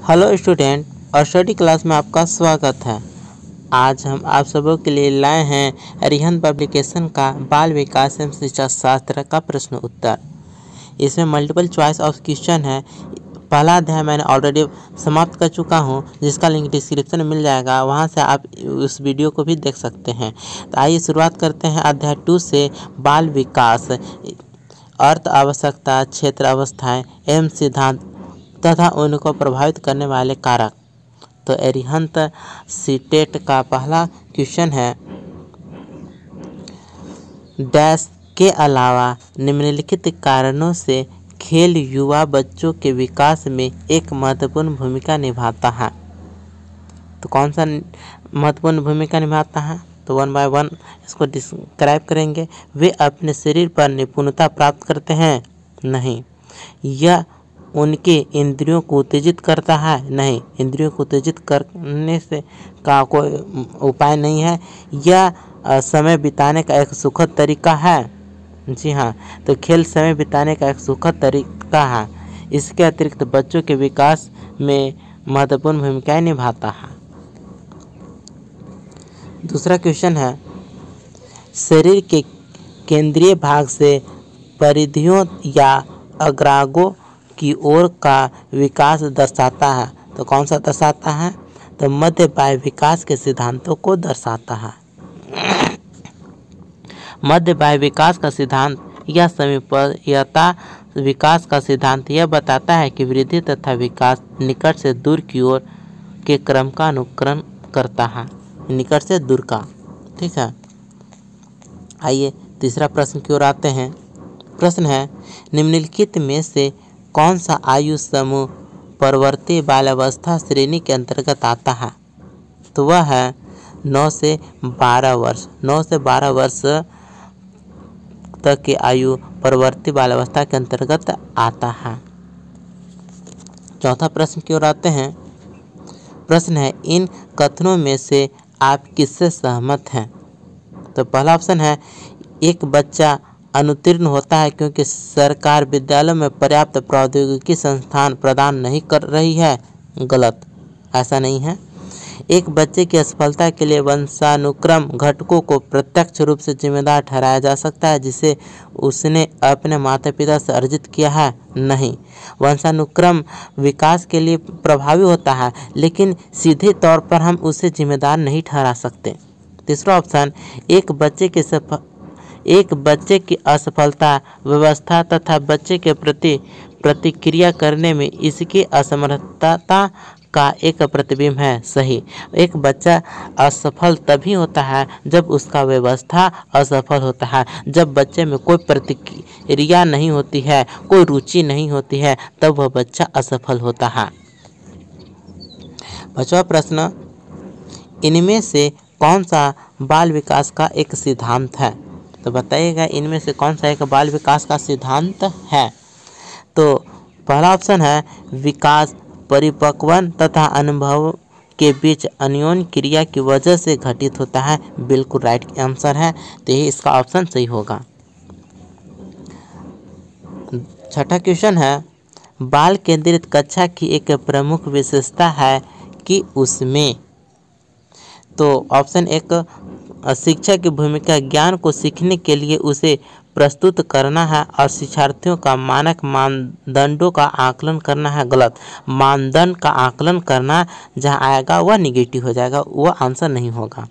Hello student और study class में आपका स्वागत है। आज हम आप सबों के लिए लाए हैं अरिहंत पब्लिकेशन का बाल विकास एवं शिक्षा शास्त्र का प्रश्न उत्तर। इसमें मल्टीपल चॉइस ऑफ क्वेश्चन है। पहला अध्याय मैंने ऑलरेडी समाप्त कर चुका हूं, जिसका लिंक डिस्क्रिप्शन में मिल जाएगा, वहां से आप उस वीडियो को भी देख सकते हैं। तो आइए शुरुआत करते हैं अध्याय 2 से। बाल विकास, अर्थ, आवश्यकता, क्षेत्र, अवस्थाएं एवं सिद्धांत तथा उनको प्रभावित करने वाले कारक। तो अरिहंत सीटेट का पहला क्वेश्चन है, डैश के अलावा निम्नलिखित कारणों से खेल युवा बच्चों के विकास में एक महत्वपूर्ण भूमिका निभाता है। तो कौन सा महत्वपूर्ण भूमिका निभाता है? तो 1 बाय 1 इसको डिस्क्राइब करेंगे। वे अपने शरीर पर निपुणता प्राप्त करते हैं? नहीं। यह उनके इंद्रियों को उत्तेजित करता है? नहीं, इंद्रियों को उत्तेजित करने से का कोई उपाय नहीं है। यह समय बिताने का एक सुखद तरीका है? जी हाँ, तो खेल समय बिताने का एक सुखद तरीका है। इसके अतिरिक्त बच्चों के विकास में महत्वपूर्ण भूमिका निभाता है। दूसरा क्वेश्चन है, शरीर के केंद्रीय भाग से परिधियों या अग्रागों की ओर का विकास दर्शाता है? तो कौन सा दर्शाता है? तो मध्य बाह्य विकास के सिद्धांतों को दर्शाता है। मध्य बाह्य विकास का सिद्धांत या समीपयता विकास का सिद्धांत यह बताता है कि वृद्धि तथा विकास निकट से दूर की ओर के क्रम का अनुकरण करता है। निकट से दूर का, ठीक है। आइए तीसरा प्रश्न की ओर आते हैं। प्रश्न है, निम्नलिखित में से कौन सा आयु समूह परवर्ती बाल्यावस्था श्रेणी के अंतर्गत आता है? तो वह है 9 से 12 वर्ष। 9 से 12 वर्ष तक की आयु परवर्ती बाल्यावस्था के अंतर्गत आता है। चौथा प्रश्न की ओर आते हैं। प्रश्न है, इन कथनों में से आप किससे सहमत हैं? तो पहला ऑप्शन है, एक बच्चा अनुत्तीर्ण होता है क्योंकि सरकार विद्यालयों में पर्याप्त प्रौद्योगिकी संस्थान प्रदान नहीं कर रही है। गलत, ऐसा नहीं है। एक बच्चे की असफलता के लिए वंशानुक्रम घटकों को प्रत्यक्ष रूप से जिम्मेदार ठहराया जा सकता है जिसे उसने अपने माता पिता से अर्जित किया है? नहीं। वंशानुक्रम विकास के लिए प्रभावी होता है, लेकिन सीधे तौर पर हम उसे जिम्मेदार नहीं ठहरा सकते। तीसरा ऑप्शन, एक बच्चे की असफलता व्यवस्था तथा बच्चे के प्रति प्रतिक्रिया करने में इसकी असमर्थता का एक प्रतिबिंब है। सही। एक बच्चा असफल तभी होता है जब उसका व्यवस्था असफल होता है। जब बच्चे में कोई प्रतिक्रिया नहीं होती है, कोई रुचि नहीं होती है, तब वह बच्चा असफल होता है। पांचवा प्रश्न, इनमें से कौन सा बाल विकास का एक सिद्धांत है? तो बताइएगा इनमें से कौन सा एक बाल विकास का सिद्धांत है? तो पहला ऑप्शन है, विकास परिपक्वन तथा अनुभव के बीच अन्योन्य क्रिया की वजह से घटित होता है। बिल्कुल राइट आंसर है, तो यही इसका ऑप्शन सही होगा। छठा क्वेश्चन है, बाल केंद्रित कक्षा की एक प्रमुख विशेषता है कि उसमें। तो ऑप्शन एक, शिक्षक की भूमिका ज्ञान को सीखने के लिए उसे प्रस्तुत करना है और शिक्षार्थियों का मानक मानदंडों का आकलन करना है। गलत। मानदंड का आकलन करना जहां आएगा वह निगेटिव हो जाएगा, वह आंसर नहीं होगा।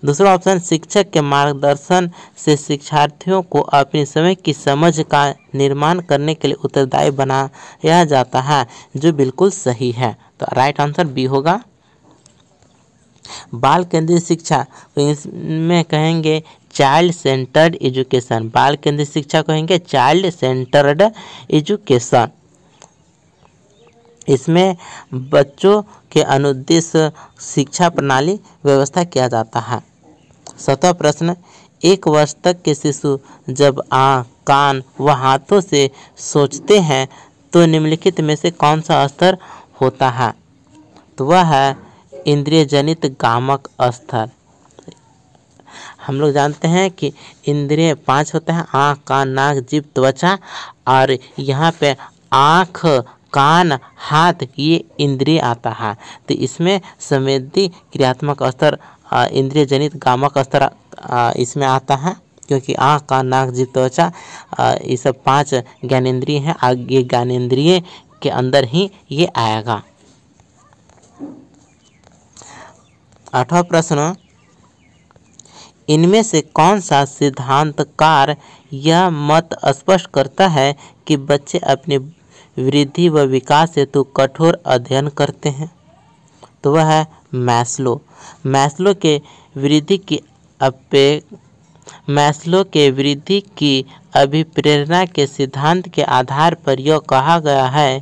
दूसरा ऑप्शन, शिक्षक के मार्गदर्शन से शिक्षार्थियों को अपनी समय की समझ का निर्माण करने के लिए उत्तरदायी बनाया जाता है, जो बिल्कुल सही है। तो राइट आंसर बी होगा। बाल केंद्रित शिक्षा इसमें कहेंगे चाइल्ड सेंटर्ड एजुकेशन। बाल केंद्रित शिक्षा कहेंगे चाइल्ड सेंटर्ड एजुकेशन। इसमें बच्चों के अनुद्देश्य शिक्षा प्रणाली व्यवस्था किया जाता है। 7वां प्रश्न, 1 वर्ष तक के शिशु जब आँख, कान व हाथों से सोचते हैं तो निम्नलिखित में से कौन सा स्तर होता है? तो वह है इंद्रिय जनित गामक स्तर। हम लोग जानते हैं कि इंद्रिय 5 होते हैं, आँख, कान, नाक, जीभ, त्वचा, और यहाँ पे आँख कान, हाथ ये इंद्रिय आता है। तो इसमें संवेदी क्रियात्मक स्तर इंद्रिय जनित गामक स्तर इसमें आता है, क्योंकि आँख, कान, नाक, जीभ, त्वचा ये सब 5 ज्ञानेंद्रिय हैं। ये ज्ञानेंद्रिय के अंदर ही ये आएगा। 8वां प्रश्न, इनमें से कौन सा सिद्धांतकार यह मत स्पष्ट करता है कि बच्चे अपनी वृद्धि व विकास हेतु कठोर अध्ययन करते हैं? तो वह है मैस्लो। मैस्लो के वृद्धि की अभिप्रेरणा के सिद्धांत के आधार पर यह कहा गया है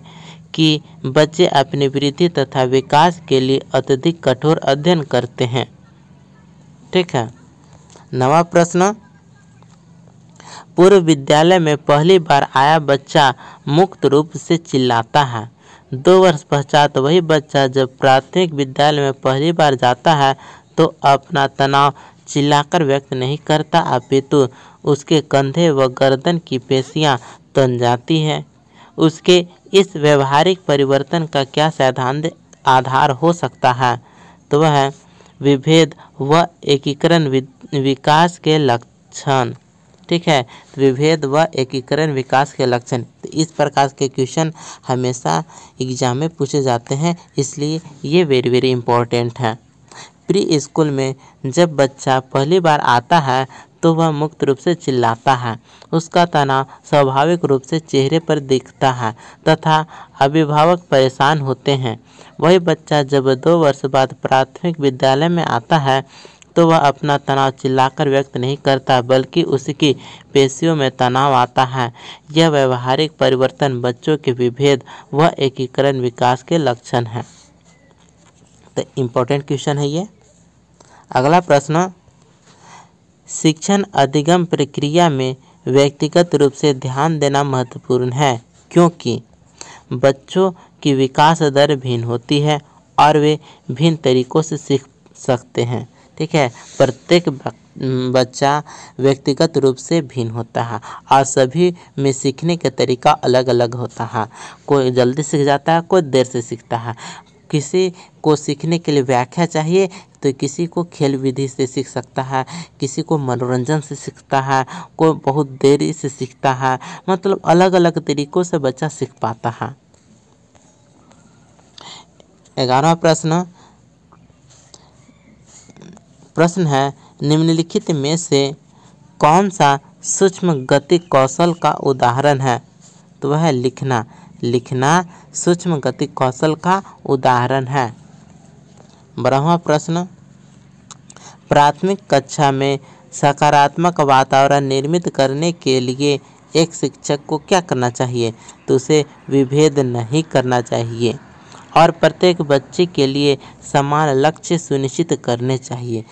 कि बच्चे अपनी वृद्धि तथा विकास के लिए अत्यधिक कठोर अध्ययन करते हैं। ठीक है। 9वां प्रश्न, पूर्व विद्यालय में पहली बार आया बच्चा मुक्त रूप से चिल्लाता है। 2 वर्ष पश्चात वही बच्चा जब प्राथमिक विद्यालय में पहली बार जाता है तो अपना तनाव चिल्लाकर व्यक्त नहीं करता, अपितु उसके कंधे व गर्दन की पेशियां तन जाती है। उसके इस व्यवहारिक परिवर्तन का क्या सैद्धांतिक आधार हो सकता है? तो वह है विभेद व एकीकरण विकास के लक्षण। ठीक है, विभेद व एकीकरण विकास के लक्षण। तो इस प्रकार के क्वेश्चन हमेशा एग्जाम में पूछे जाते हैं, इसलिए ये वेरी वेरी इम्पोर्टेंट है। प्री स्कूल में जब बच्चा पहली बार आता है तो वह मुक्त रूप से चिल्लाता है। उसका तनाव स्वाभाविक रूप से चेहरे पर दिखता है तथा अभिभावक परेशान होते हैं। वही बच्चा जब 2 वर्ष बाद प्राथमिक विद्यालय में आता है तो वह अपना तनाव चिल्लाकर व्यक्त नहीं करता, बल्कि उसकी पेशियों में तनाव आता है। यह व्यवहारिक परिवर्तन बच्चों के विभेद व एकीकरण विकास के लक्षण हैं। तो इम्पोर्टेंट क्वेश्चन है ये। अगला प्रश्न, शिक्षण अधिगम प्रक्रिया में व्यक्तिगत रूप से ध्यान देना महत्वपूर्ण है, क्योंकि बच्चों की विकास दर भिन्न होती है और वे भिन्न तरीकों से सीख सकते हैं। ठीक है, प्रत्येक बच्चा व्यक्तिगत रूप से भिन्न होता है और सभी में सीखने का तरीका अलग अलग होता है। कोई जल्दी सीख जाता है, कोई देर से सीखता है। किसी को सीखने के लिए व्याख्या चाहिए तो किसी को खेल विधि से सीख सकता है, किसी को मनोरंजन से सीखता है, कोई बहुत देरी से सीखता है। मतलब अलग अलग तरीकों से बच्चा सीख पाता है। 11वां प्रश्न है, निम्नलिखित में से कौन सा सूक्ष्म गति कौशल का उदाहरण है? तो वह है लिखना। लिखना सूक्ष्म गति कौशल का उदाहरण है। 12वां प्रश्न, प्राथमिक कक्षा में सकारात्मक वातावरण निर्मित करने के लिए एक शिक्षक को क्या करना चाहिए? तो उसे विभेद नहीं करना चाहिए और प्रत्येक बच्चे के लिए समान लक्ष्य सुनिश्चित करने चाहिए।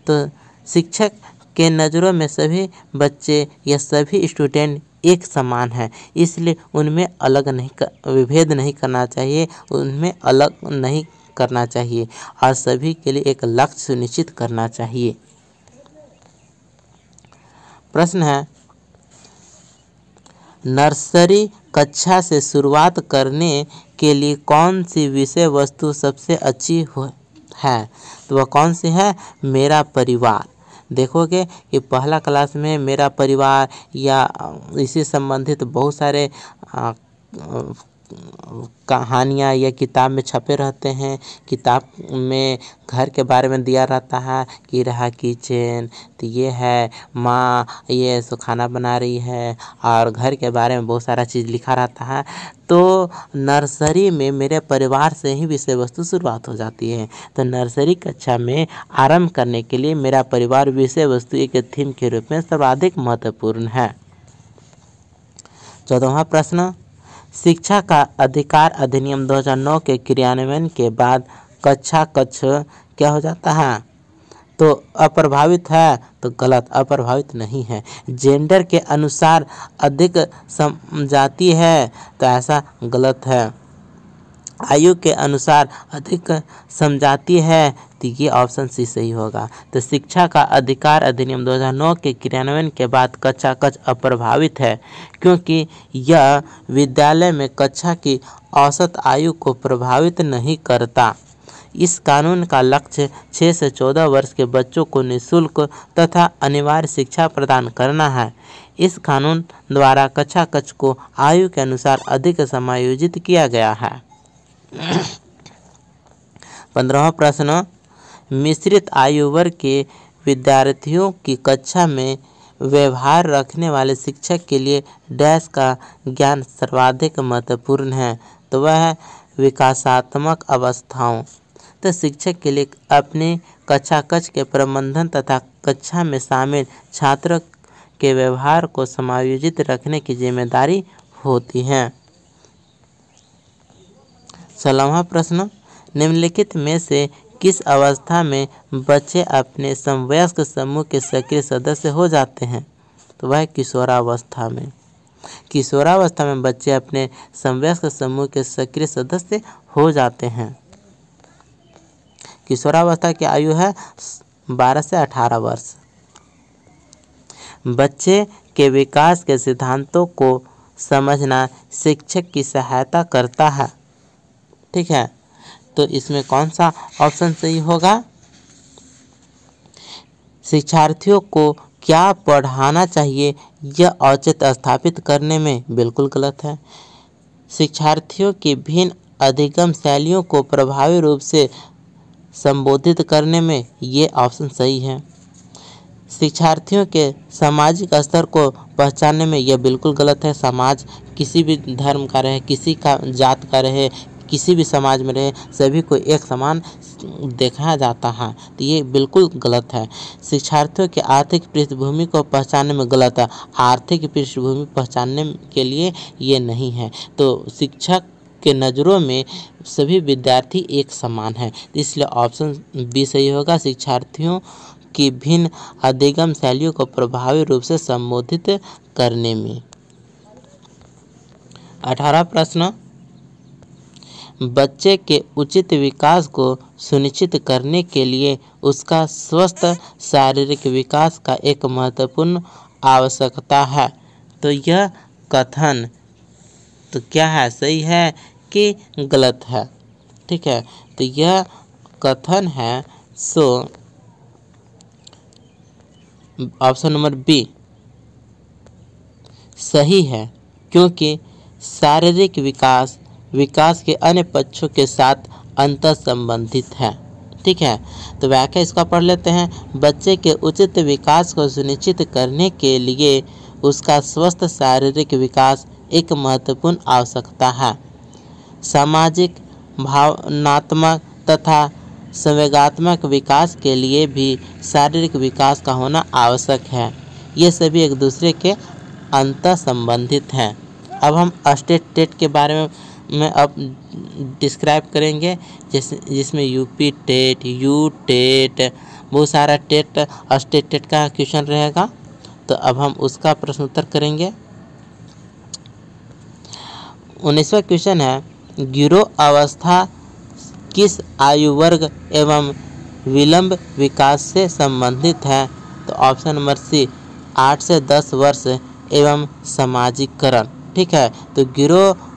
तो शिक्षक के नज़रों में सभी बच्चे या सभी स्टूडेंट एक समान है, इसलिए उनमें विभेद नहीं करना चाहिए, उनमें अलग नहीं करना चाहिए और सभी के लिए एक लक्ष्य सुनिश्चित करना चाहिए। प्रश्न है, नर्सरी कक्षा से शुरुआत करने के लिए कौन सी विषय वस्तु सबसे अच्छी है? तो वह कौन सी है? मेरा परिवार। देखोगे कि पहला क्लास में मेरा परिवार या इसी संबंधित बहुत सारे कहानियाँ या किताब में छपे रहते हैं। किताब में घर के बारे में दिया रहता है कि रहा किचन, तो ये है माँ ये सो खाना बना रही है और घर के बारे में बहुत सारा चीज़ लिखा रहता है। तो नर्सरी में मेरे परिवार से ही विषय वस्तु शुरुआत हो जाती है। तो नर्सरी कक्षा में आरंभ करने के लिए मेरा परिवार विषय वस्तु एक थीम के रूप में सर्वाधिक महत्वपूर्ण है। 14वां प्रश्न, शिक्षा का अधिकार अधिनियम 2009 के क्रियान्वयन के बाद कक्षा कक्ष क्या हो जाता है? तो अप्रभावित है। तो गलत, अप्रभावित नहीं है। जेंडर के अनुसार अधिक समझाती है, तो ऐसा गलत है। आयु के अनुसार अधिक समझाती है, तो ये ऑप्शन सी सही होगा। तो शिक्षा का अधिकार अधिनियम 2009 के क्रियान्वयन के बाद कक्षा कक्ष अप्रभावित है, क्योंकि यह विद्यालय में कक्षा की औसत आयु को प्रभावित नहीं करता। इस कानून का लक्ष्य 6 से 14 वर्ष के बच्चों को निःशुल्क तथा अनिवार्य शिक्षा प्रदान करना है। इस कानून द्वारा कक्षा कक्ष को आयु के अनुसार अधिक समायोजित किया गया है। 15वां प्रश्न, मिश्रित आयु वर्ग के विद्यार्थियों की कक्षा में व्यवहार रखने वाले शिक्षक के लिए डैश का ज्ञान सर्वाधिक महत्वपूर्ण है। तो वह है विकासात्मक अवस्थाओं। तो शिक्षक के लिए अपनी कक्षा कक्ष के प्रबंधन तथा कक्षा में शामिल छात्रों के व्यवहार को समायोजित रखने की जिम्मेदारी होती है। 16वां प्रश्न, निम्नलिखित में से किस अवस्था में बच्चे अपने समवयस्क समूह के सक्रिय सदस्य हो जाते हैं? तो वह किशोरावस्था में। किशोरावस्था में बच्चे अपने समवयस्क समूह के सक्रिय सदस्य हो जाते हैं। किशोरावस्था की आयु है 12 से 18 वर्ष। बच्चे के विकास के सिद्धांतों को समझना शिक्षक की सहायता करता है। ठीक है, तो इसमें कौन सा ऑप्शन सही होगा? शिक्षार्थियों को क्या पढ़ाना चाहिए यह औचित्य स्थापित करने में बिल्कुल गलत है। शिक्षार्थियों की भिन्न अधिगम शैलियों को प्रभावी रूप से संबोधित करने में ये ऑप्शन सही है। शिक्षार्थियों के सामाजिक स्तर को पहचानने में यह बिल्कुल गलत है। समाज किसी भी धर्म का रहे, किसी का जात का रहे, किसी भी समाज में रहे, सभी को एक समान देखा जाता है, तो ये बिल्कुल गलत है। शिक्षार्थियों की आर्थिक पृष्ठभूमि को पहचानने में गलत है। आर्थिक पृष्ठभूमि पहचानने के लिए ये नहीं है। तो शिक्षक के नज़रों में सभी विद्यार्थी एक समान है, इसलिए ऑप्शन बी सही होगा। शिक्षार्थियों की भिन्न अधिगम शैलियों को प्रभावी रूप से संबोधित करने में। 18वां प्रश्न, बच्चे के उचित विकास को सुनिश्चित करने के लिए उसका स्वस्थ शारीरिक विकास का एक महत्वपूर्ण आवश्यकता है। तो यह कथन तो क्या है, सही है कि गलत है? ठीक है, तो यह कथन है सो ऑप्शन नंबर बी सही है, क्योंकि शारीरिक विकास के अन्य पक्षों के साथ अंतर संबंधित है। ठीक है, तो व्याख्या इसका पढ़ लेते हैं। बच्चे के उचित विकास को सुनिश्चित करने के लिए उसका स्वस्थ शारीरिक विकास एक महत्वपूर्ण आवश्यकता है। सामाजिक, भावनात्मक तथा संवेगात्मक विकास के लिए भी शारीरिक विकास का होना आवश्यक है। ये सभी एक दूसरे के अंतर संबंधित हैं। अब हम स्टेट टेट के बारे में अब डिस्क्राइब करेंगे, जिसमें यूपी टेट, यू टेट, बहुत सारा टेट स्टेट टेट का क्वेश्चन रहेगा। तो अब हम उसका प्रश्न उत्तर करेंगे। 19वां क्वेश्चन है, गिरोह अवस्था किस आयु वर्ग एवं विलंब विकास से संबंधित है? तो ऑप्शन नंबर सी 8 से 10 वर्ष एवं सामाजिकरण। ठीक है, तो गिरोह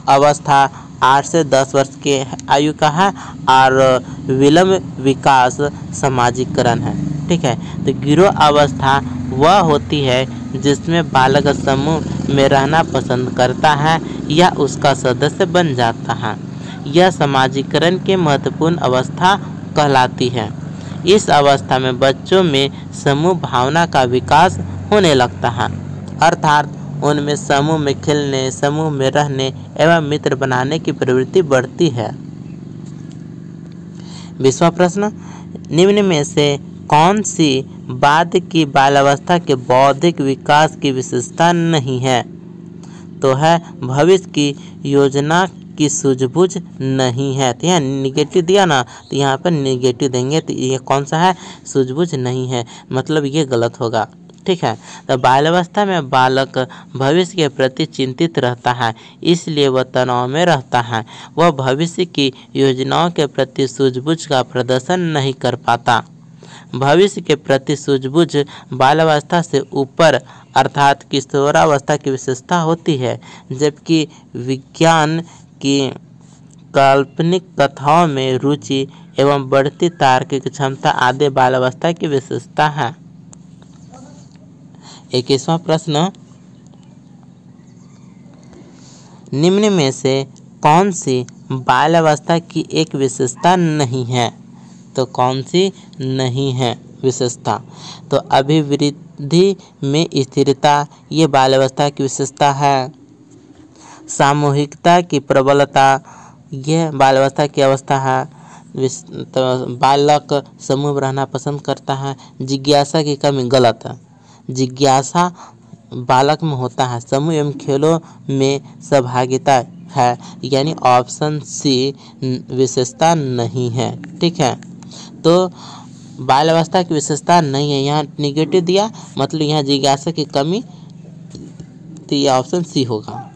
अवस्था 8 से 10 वर्ष के आयु का है और विलंब विकास सामाजिकरण है। ठीक है, तो गिरोह अवस्था वह होती है जिसमें बालक समूह में रहना पसंद करता है या उसका सदस्य बन जाता है। यह सामाजिकरण की महत्वपूर्ण अवस्था कहलाती है। इस अवस्था में बच्चों में समूह भावना का विकास होने लगता है, अर्थात उनमें समूह में खेलने, समूह में रहने एवं मित्र बनाने की प्रवृत्ति बढ़ती है। 20वां प्रश्न, निम्न में से कौन सी बाद की बाल्यावस्था के बौद्धिक विकास की विशेषता नहीं है? तो है भविष्य की योजना की सूझबूझ नहीं है। तो यहाँ निगेटिव दिया ना, तो यहाँ पर निगेटिव देंगे, तो ये कौन सा है? सूझबूझ नहीं है, मतलब ये गलत होगा। ठीक है। तो बाल्यावस्था में बालक भविष्य के प्रति चिंतित रहता है, इसलिए वह तनाव में रहता है। वह भविष्य की योजनाओं के प्रति सूझबूझ का प्रदर्शन नहीं कर पाता। भविष्य के प्रति सूझबूझ बाल्यावस्था से ऊपर अर्थात किशोरावस्था की विशेषता होती है, जबकि विज्ञान की काल्पनिक कथाओं में रुचि एवं बढ़ती तार्किक क्षमता आदि बाल्यावस्था की विशेषता है। 21वां प्रश्न, निम्न में से कौन सी बाल्यावस्था की एक विशेषता नहीं है? तो कौन सी नहीं है विशेषता? तो अभिवृद्धि में स्थिरता, ये बाल्यावस्था की विशेषता है। सामूहिकता की प्रबलता, यह बाल्यावस्था की अवस्था है। तो बालक समूह में रहना पसंद करता है। जिज्ञासा की कमी, गलत है। जिज्ञासा बालक में होता है। समूह एवं खेलों में सहभागिता है, यानी ऑप्शन सी विशेषता नहीं है। ठीक है, तो बाल्यावस्था की विशेषता नहीं है, यहाँ निगेटिव दिया, मतलब यहाँ जिज्ञासा की कमी, तो यह ऑप्शन सी होगा।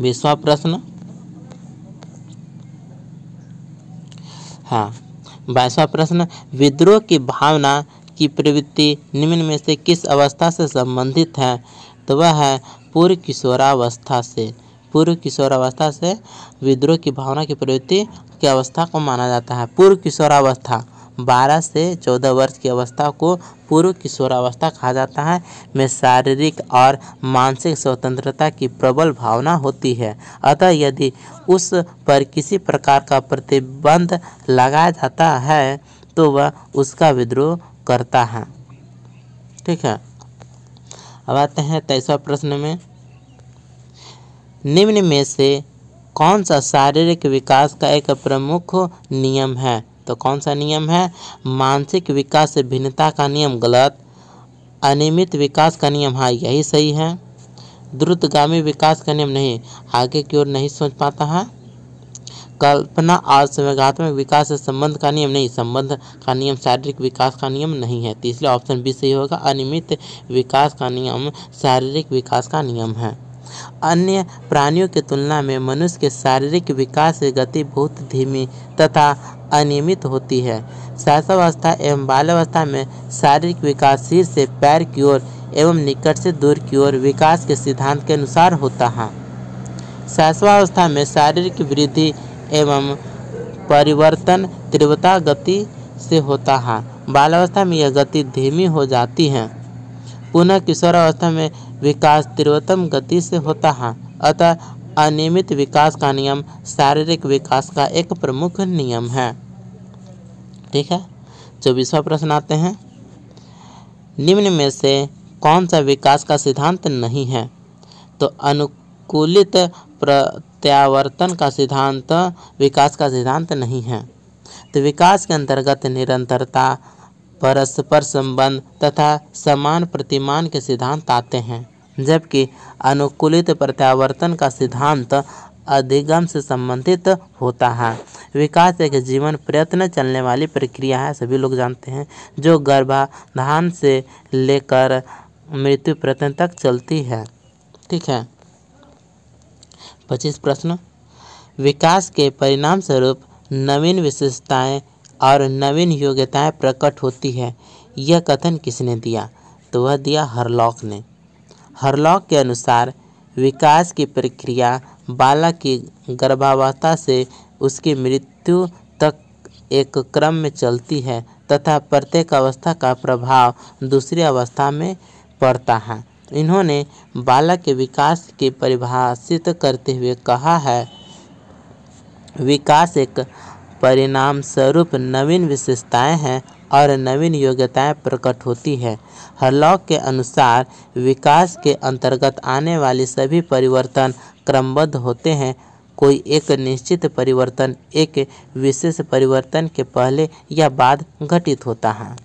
20वां प्रश्न, हाँ 22वां प्रश्न, विद्रोह की भावना की प्रवृत्ति निम्न में से किस अवस्था से संबंधित है? तो वह है पूर्व किशोरावस्था से। पूर्व किशोरावस्था से विद्रोह की भावना की प्रवृत्ति की अवस्था को माना जाता है। पूर्व किशोरावस्था 12 से 14 वर्ष की अवस्था को पूर्व किशोरावस्था कहा जाता है, में शारीरिक और मानसिक स्वतंत्रता की प्रबल भावना होती है। अतः यदि उस पर किसी प्रकार का प्रतिबंध लगाया जाता है तो वह उसका विद्रोह करता है। ठीक है, अब आते हैं 23वां प्रश्न में, निम्न में से कौन सा शारीरिक विकास का एक प्रमुख नियम है? तो कौन सा नियम है? मानसिक विकास से भिन्नता का नियम, गलत। अनियमित विकास का नियम, हाँ यही सही है। द्रुतगामी विकास का नियम, नहीं, आगे की ओर नहीं सोच पाता है। कल्पना और संवेगात्मक विकास से संबंध का नियम, नहीं, संबंध का नियम शारीरिक विकास का नियम नहीं है, तो इसलिए ऑप्शन बी सही होगा। अनियमित विकास का नियम शारीरिक विकास का नियम है। अन्य प्राणियों की तुलना में मनुष्य के शारीरिक विकास की गति बहुत धीमी तथा अनियमित होती है। शैशवावस्था एवं बाल्यावस्था में शारीरिक विकास सिर से पैर की ओर एवं निकट से दूर की ओर विकास के सिद्धांत के अनुसार होता है। शैशवावस्था में शारीरिक वृद्धि एवं परिवर्तन तीव्रता गति से होता है। बाल्यावस्था में यह गति धीमी हो जाती है। पुनः किशोरावस्था में विकास तीव्रतम गति से होता है। अतः अनियमित विकास का नियम शारीरिक विकास का एक प्रमुख नियम है। ठीक है, 24वां प्रश्न आते हैं, निम्न में से कौन सा विकास का सिद्धांत नहीं है? तो अनुकूलित प्रत्यावर्तन का सिद्धांत विकास का सिद्धांत नहीं है। तो विकास के अंतर्गत निरंतरता, परस्पर संबंध तथा समान प्रतिमान के सिद्धांत आते हैं, जबकि अनुकूलित प्रत्यावर्तन का सिद्धांत अधिगम से संबंधित होता है। विकास एक जीवन प्रयत्न चलने वाली प्रक्रिया है, सभी लोग जानते हैं, जो गर्भाधान से लेकर मृत्यु पर्यंत तक चलती है। ठीक है, 25 प्रश्न, विकास के परिणाम स्वरूप नवीन विशेषताएं और नवीन योग्यताएं प्रकट होती है, यह कथन किसने दिया? तो वह दिया हरलॉक ने। हरलॉक के अनुसार विकास की प्रक्रिया बालक की गर्भावस्था से उसकी मृत्यु तक एक क्रम में चलती है तथा प्रत्येक अवस्था का प्रभाव दूसरी अवस्था में पड़ता है। इन्होंने बालक के विकास की परिभाषित करते हुए कहा है, विकास एक परिणाम स्वरूप नवीन विशेषताएं हैं और नवीन योग्यताएं प्रकट होती है। हरलॉक के अनुसार विकास के अंतर्गत आने वाली सभी परिवर्तन क्रमबद्ध होते हैं। कोई एक निश्चित परिवर्तन एक विशेष परिवर्तन के पहले या बाद घटित होता है।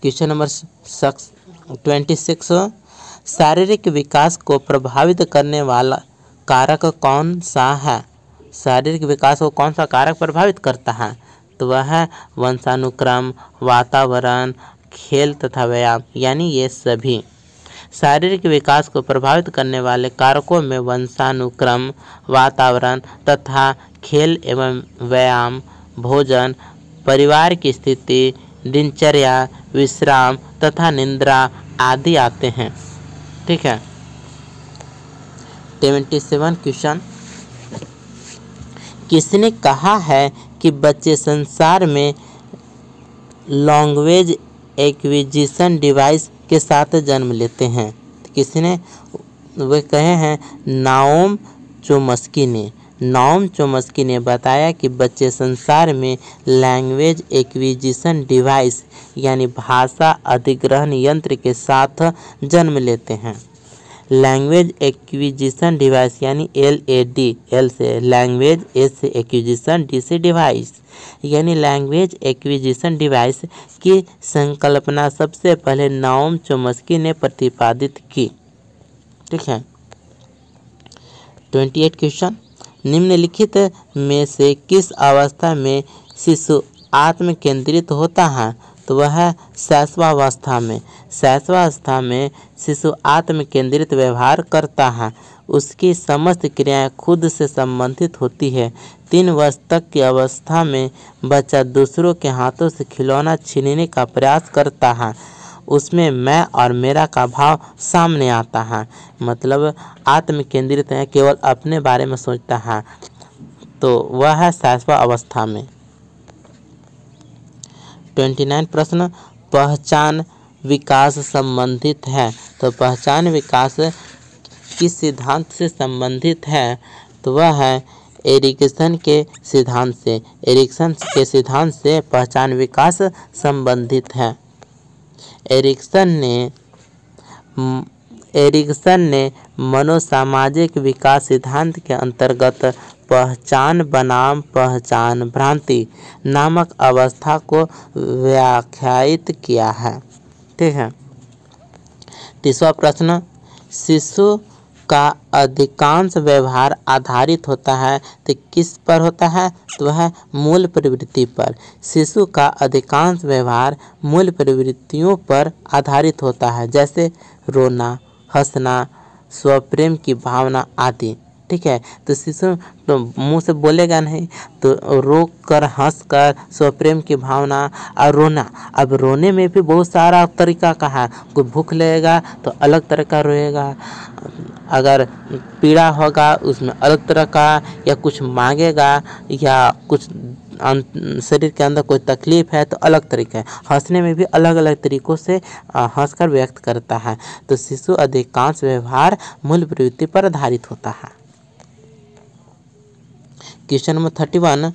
क्वेश्चन नंबर 26, शारीरिक विकास को प्रभावित करने वाला कारक कौन सा है? शारीरिक विकास को कौन सा कारक प्रभावित करता है? तो वह है वंशानुक्रम, वातावरण, खेल तथा व्यायाम यानी ये सभी। शारीरिक विकास को प्रभावित करने वाले कारकों में वंशानुक्रम, वातावरण तथा खेल एवं व्यायाम, भोजन, परिवार की स्थिति, दिनचर्या, विश्राम तथा निद्रा आदि आते हैं। ठीक है। 77 क्वेश्चन, किसने कहा है कि बच्चे संसार में लैंग्वेज एक्विजिशन डिवाइस के साथ जन्म लेते हैं? किसने? वे कहे हैं नाओम चोम्स्की ने। नाओम चोम्स्की ने बताया कि बच्चे संसार में लैंग्वेज एक्विजिशन डिवाइस यानी भाषा अधिग्रहण यंत्र के साथ जन्म लेते हैं। लैंग्वेज एक्विजिशन डिवाइस यानी LAD, L से लैंग्वेज, S से एक्विजिशन, D से डिवाइस यानी लैंग्वेज एक्विजिशन डिवाइस की संकल्पना सबसे पहले नाओम चोम्स्की ने प्रतिपादित की। ठीक है। 28 क्वेश्चन, निम्नलिखित में से किस अवस्था में शिशु आत्म केंद्रित होता है? तो वह है शैशवावस्था में। शैशवावस्था में शिशु आत्म केंद्रित व्यवहार करता है। उसकी समस्त क्रियाएं खुद से संबंधित होती है। 3 वर्ष तक की अवस्था में बच्चा दूसरों के हाथों से खिलौना छीनने का प्रयास करता है। उसमें मैं और मेरा का भाव सामने आता है, मतलब आत्म केंद्रित है, केवल अपने बारे में सोचता है। तो वह है शैशव अवस्था में। 29 प्रश्न, पहचान विकास संबंधित है? तो पहचान विकास किस सिद्धांत से संबंधित है? तो वह है एरिक्सन के सिद्धांत से। एरिक्सन के सिद्धांत से पहचान विकास संबंधित है। एरिक्सन ने मनोसामाजिक विकास सिद्धांत के अंतर्गत पहचान बनाम पहचान भ्रांति नामक अवस्था को व्याख्यायित किया है। ठीक है। 30वां प्रश्न, शिशु का अधिकांश व्यवहार आधारित होता है तो किस पर होता है? तो वह मूल प्रवृत्ति पर। शिशु का अधिकांश व्यवहार मूल प्रवृत्तियों पर आधारित होता है, जैसे रोना, हंसना, स्वप्रेम की भावना आदि। ठीक है। तो शिशु तो मुंह से बोलेगा नहीं, तो रो कर, हंस कर, स्वप्रेम की भावना और रोना। अब रोने में भी बहुत सारा तरीका का है। कोई भूख लगेगा तो अलग तरह का रोएगा, अगर पीड़ा होगा उसमें अलग तरह का, या कुछ मांगेगा या कुछ शरीर के अंदर कोई तकलीफ है तो अलग तरीका है। हंसने में भी अलग अलग तरीकों से हंसकर व्यक्त करता है। तो शिशु अधिकांश व्यवहार मूल प्रवृत्ति पर आधारित होता है। क्वेश्चन नंबर 31,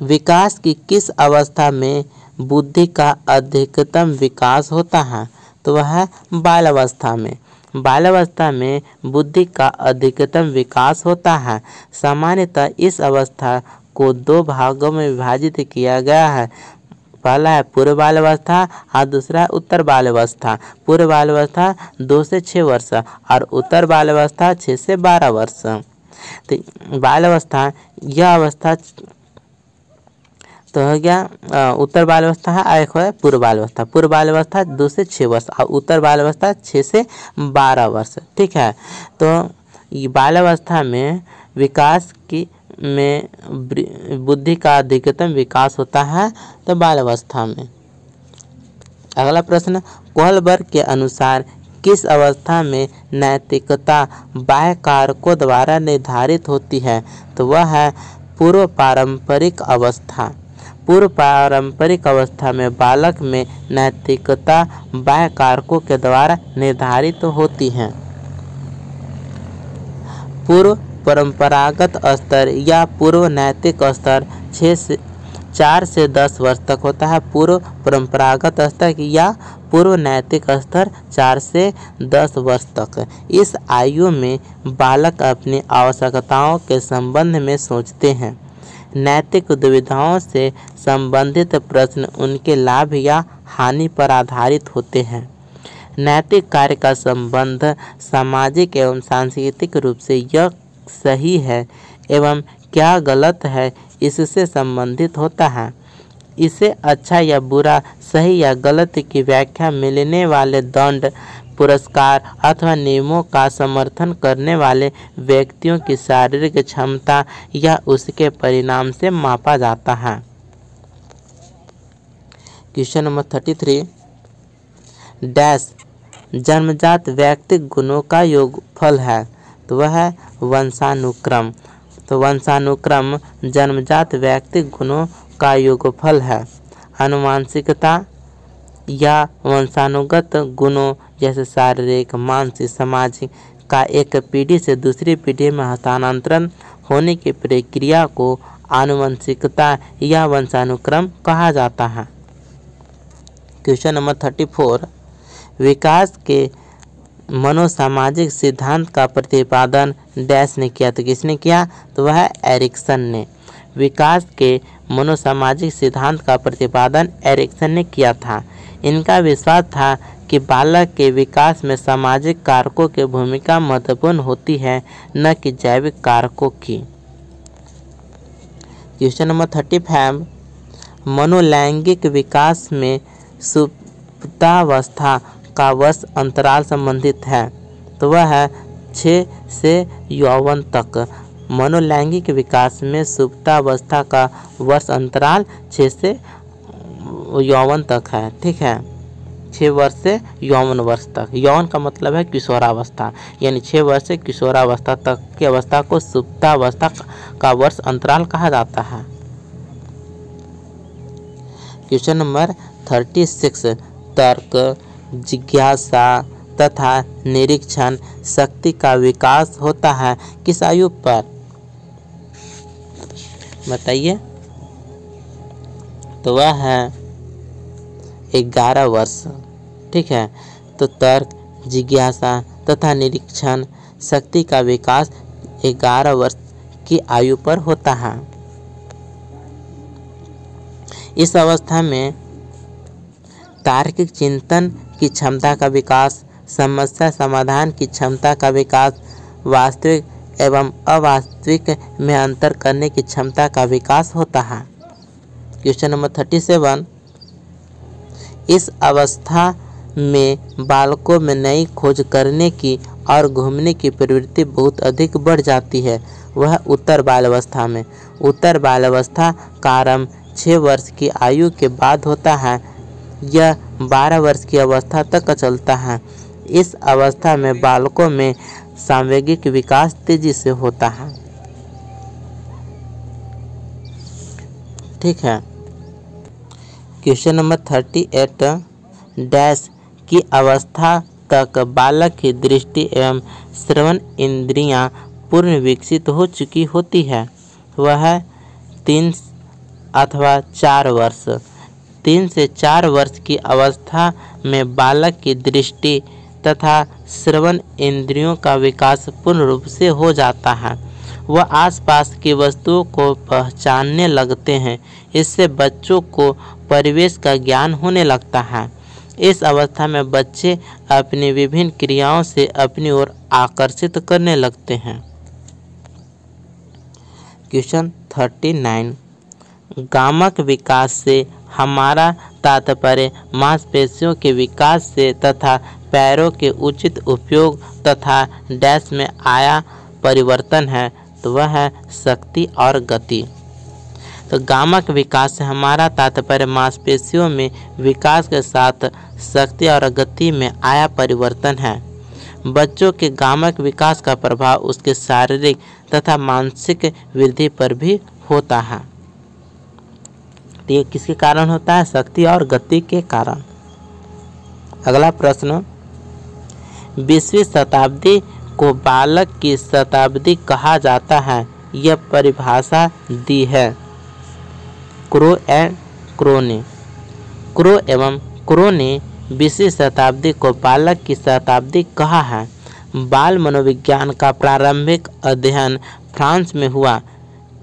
विकास की किस अवस्था में बुद्धि का अधिकतम विकास होता है? तो वह है बाल्यावस्था में। बाल्यावस्था में बुद्धि का अधिकतम विकास होता है। सामान्यतः इस अवस्था को 2 भागों में विभाजित किया गया है। पहला है पूर्व बाल्यावस्था और दूसरा है उत्तर बाल्यावस्था। पूर्व बाल्यावस्था 2 से 6 वर्ष और उत्तर बाल्यावस्था 6 से 12 वर्ष। तो बाल्यावस्था यह अवस्था तो हो गया उत्तर बाल्यावस्था है और एक है पूर्व बाल्यावस्था। पूर्व बाल्यावस्था 2 से 6 वर्ष और उत्तर बाल्यावस्था 6 से 12 वर्ष। ठीक है। तो ये बाल्यावस्था में विकास की में बुद्धि का अधिकतम विकास होता है, तो बाल्यावस्था में। अगला प्रश्न, कोहलबर्ग के अनुसार किस अवस्था में नैतिकता बाह्य कारकों द्वारा निर्धारित होती है? तो वह है पूर्व पारंपरिक अवस्था। पूर्व पारंपरिक अवस्था में बालक में नैतिकता बाह्य कारकों के द्वारा निर्धारित होती है। पूर्व परंपरागत स्तर या पूर्व नैतिक स्तर 4 से 10 वर्ष तक होता है। पूर्व परंपरागत स्तर या पूर्व नैतिक स्तर 4 से 10 वर्ष तक। इस आयु में बालक अपनी आवश्यकताओं के संबंध में सोचते हैं। नैतिक दुविधाओं से संबंधित प्रश्न उनके लाभ या हानि पर आधारित होते हैं। नैतिक कार्य का संबंध सामाजिक एवं सांस्कृतिक रूप से यह सही है एवं क्या गलत है इससे संबंधित होता है। इसे अच्छा या बुरा, सही या गलत की व्याख्या मिलने वाले दंड, पुरस्कार अथवा नियमों का समर्थन करने वाले व्यक्तियों की शारीरिक क्षमता या उसके परिणाम से मापा जाता है। क्वेश्चन नंबर 33, डैश जन्मजात व्यक्तिगत गुणों का योगफल है, तो वह है वंशानुक्रम। तो वंशानुक्रम जन्मजात व्यक्तिगत गुणों का योगफल है। आनुवंशिकता या वंशानुगत गुणों जैसे शारीरिक, मानसिक, सामाजिक का एक पीढ़ी से दूसरी पीढ़ी में हस्तांतरण होने की प्रक्रिया को आनुवंशिकता या वंशानुक्रम कहा जाता है। क्वेश्चन नंबर 34, विकास के मनोसामाजिक सिद्धांत का प्रतिपादन डैश ने किया, तो किसने किया, तो वह एरिक्सन ने। विकास के मनोसामाजिक सिद्धांत का प्रतिपादन एरिक्सन ने किया था। इनका विश्वास था कि बालक के विकास में सामाजिक कारकों की भूमिका महत्वपूर्ण होती है, न कि जैविक कारकों की। क्वेश्चन नंबर 35, मनोलैंगिक विकास में सुप्तावस्था का वर्ष अंतराल संबंधित है, तो वह है 6 से यौवन तक। मनोलैंगिक विकास में सुप्तावस्था का वर्ष अंतराल 6 से यौवन तक है। ठीक है, 6 वर्ष से यौवन वर्ष तक। यौवन का मतलब है किशोरावस्था, यानी 6 वर्ष से किशोरावस्था तक की अवस्था को सुप्तावस्था का वर्ष अंतराल कहा जाता है। क्वेश्चन नंबर 36, तर्क, जिज्ञासा तथा निरीक्षण शक्ति का विकास होता है किस आयु पर, बताइए, तो वह है 11 वर्ष। ठीक है, तो तर्क, जिज्ञासा तथा निरीक्षण शक्ति का विकास 11 वर्ष की आयु पर होता है। इस अवस्था में तार्किक चिंतन की क्षमता का विकास, समस्या समाधान की क्षमता का विकास, वास्तविक एवं अवास्तविक में अंतर करने की क्षमता का विकास होता है। क्वेश्चन नंबर 37, इस अवस्था में बालकों में नई खोज करने की और घूमने की प्रवृत्ति बहुत अधिक बढ़ जाती है। वह उत्तर बाल्यावस्था में। उत्तर बाल्यावस्था का आरंभ 6 वर्ष की आयु के बाद होता है। यह 12 वर्ष की अवस्था तक चलता है। इस अवस्था में बालकों में सांवेगिक विकास तेजी से होता है। ठीक है, क्वेश्चन नंबर 38, डैश की अवस्था तक बालक की दृष्टि एवं श्रवण इंद्रियां पूर्ण विकसित हो चुकी होती है। वह 3 अथवा 4 वर्ष। 3 से 4 वर्ष की अवस्था में बालक की दृष्टि तथा श्रवण इंद्रियों का विकास पूर्ण रूप से हो जाता है। वह आसपास की वस्तुओं को पहचानने लगते हैं। इससे बच्चों को परिवेश का ज्ञान होने लगता है। इस अवस्था में बच्चे अपनी विभिन्न क्रियाओं से अपनी ओर आकर्षित करने लगते हैं। क्वेश्चन 39, गामक विकास से हमारा तात्पर्य मांसपेशियों के विकास से तथा पैरों के उचित उपयोग तथा डैश में आया परिवर्तन है, तो वह है शक्ति और गति। तो गामक विकास से हमारा तात्पर्य मांसपेशियों में विकास के साथ शक्ति और गति में आया परिवर्तन है। बच्चों के गामक विकास का प्रभाव उसके शारीरिक तथा मानसिक वृद्धि पर भी होता है। तो ये किसके कारण होता है? शक्ति और गति के कारण। अगला प्रश्न, 20वीं शताब्दी को बालक की शताब्दी कहा जाता है। यह परिभाषा दी है क्रो एंड क्रो ने। क्रो एवं क्रो ने 20वीं शताब्दी को बालक की शताब्दी कहा है। बाल मनोविज्ञान का प्रारंभिक अध्ययन फ्रांस में हुआ।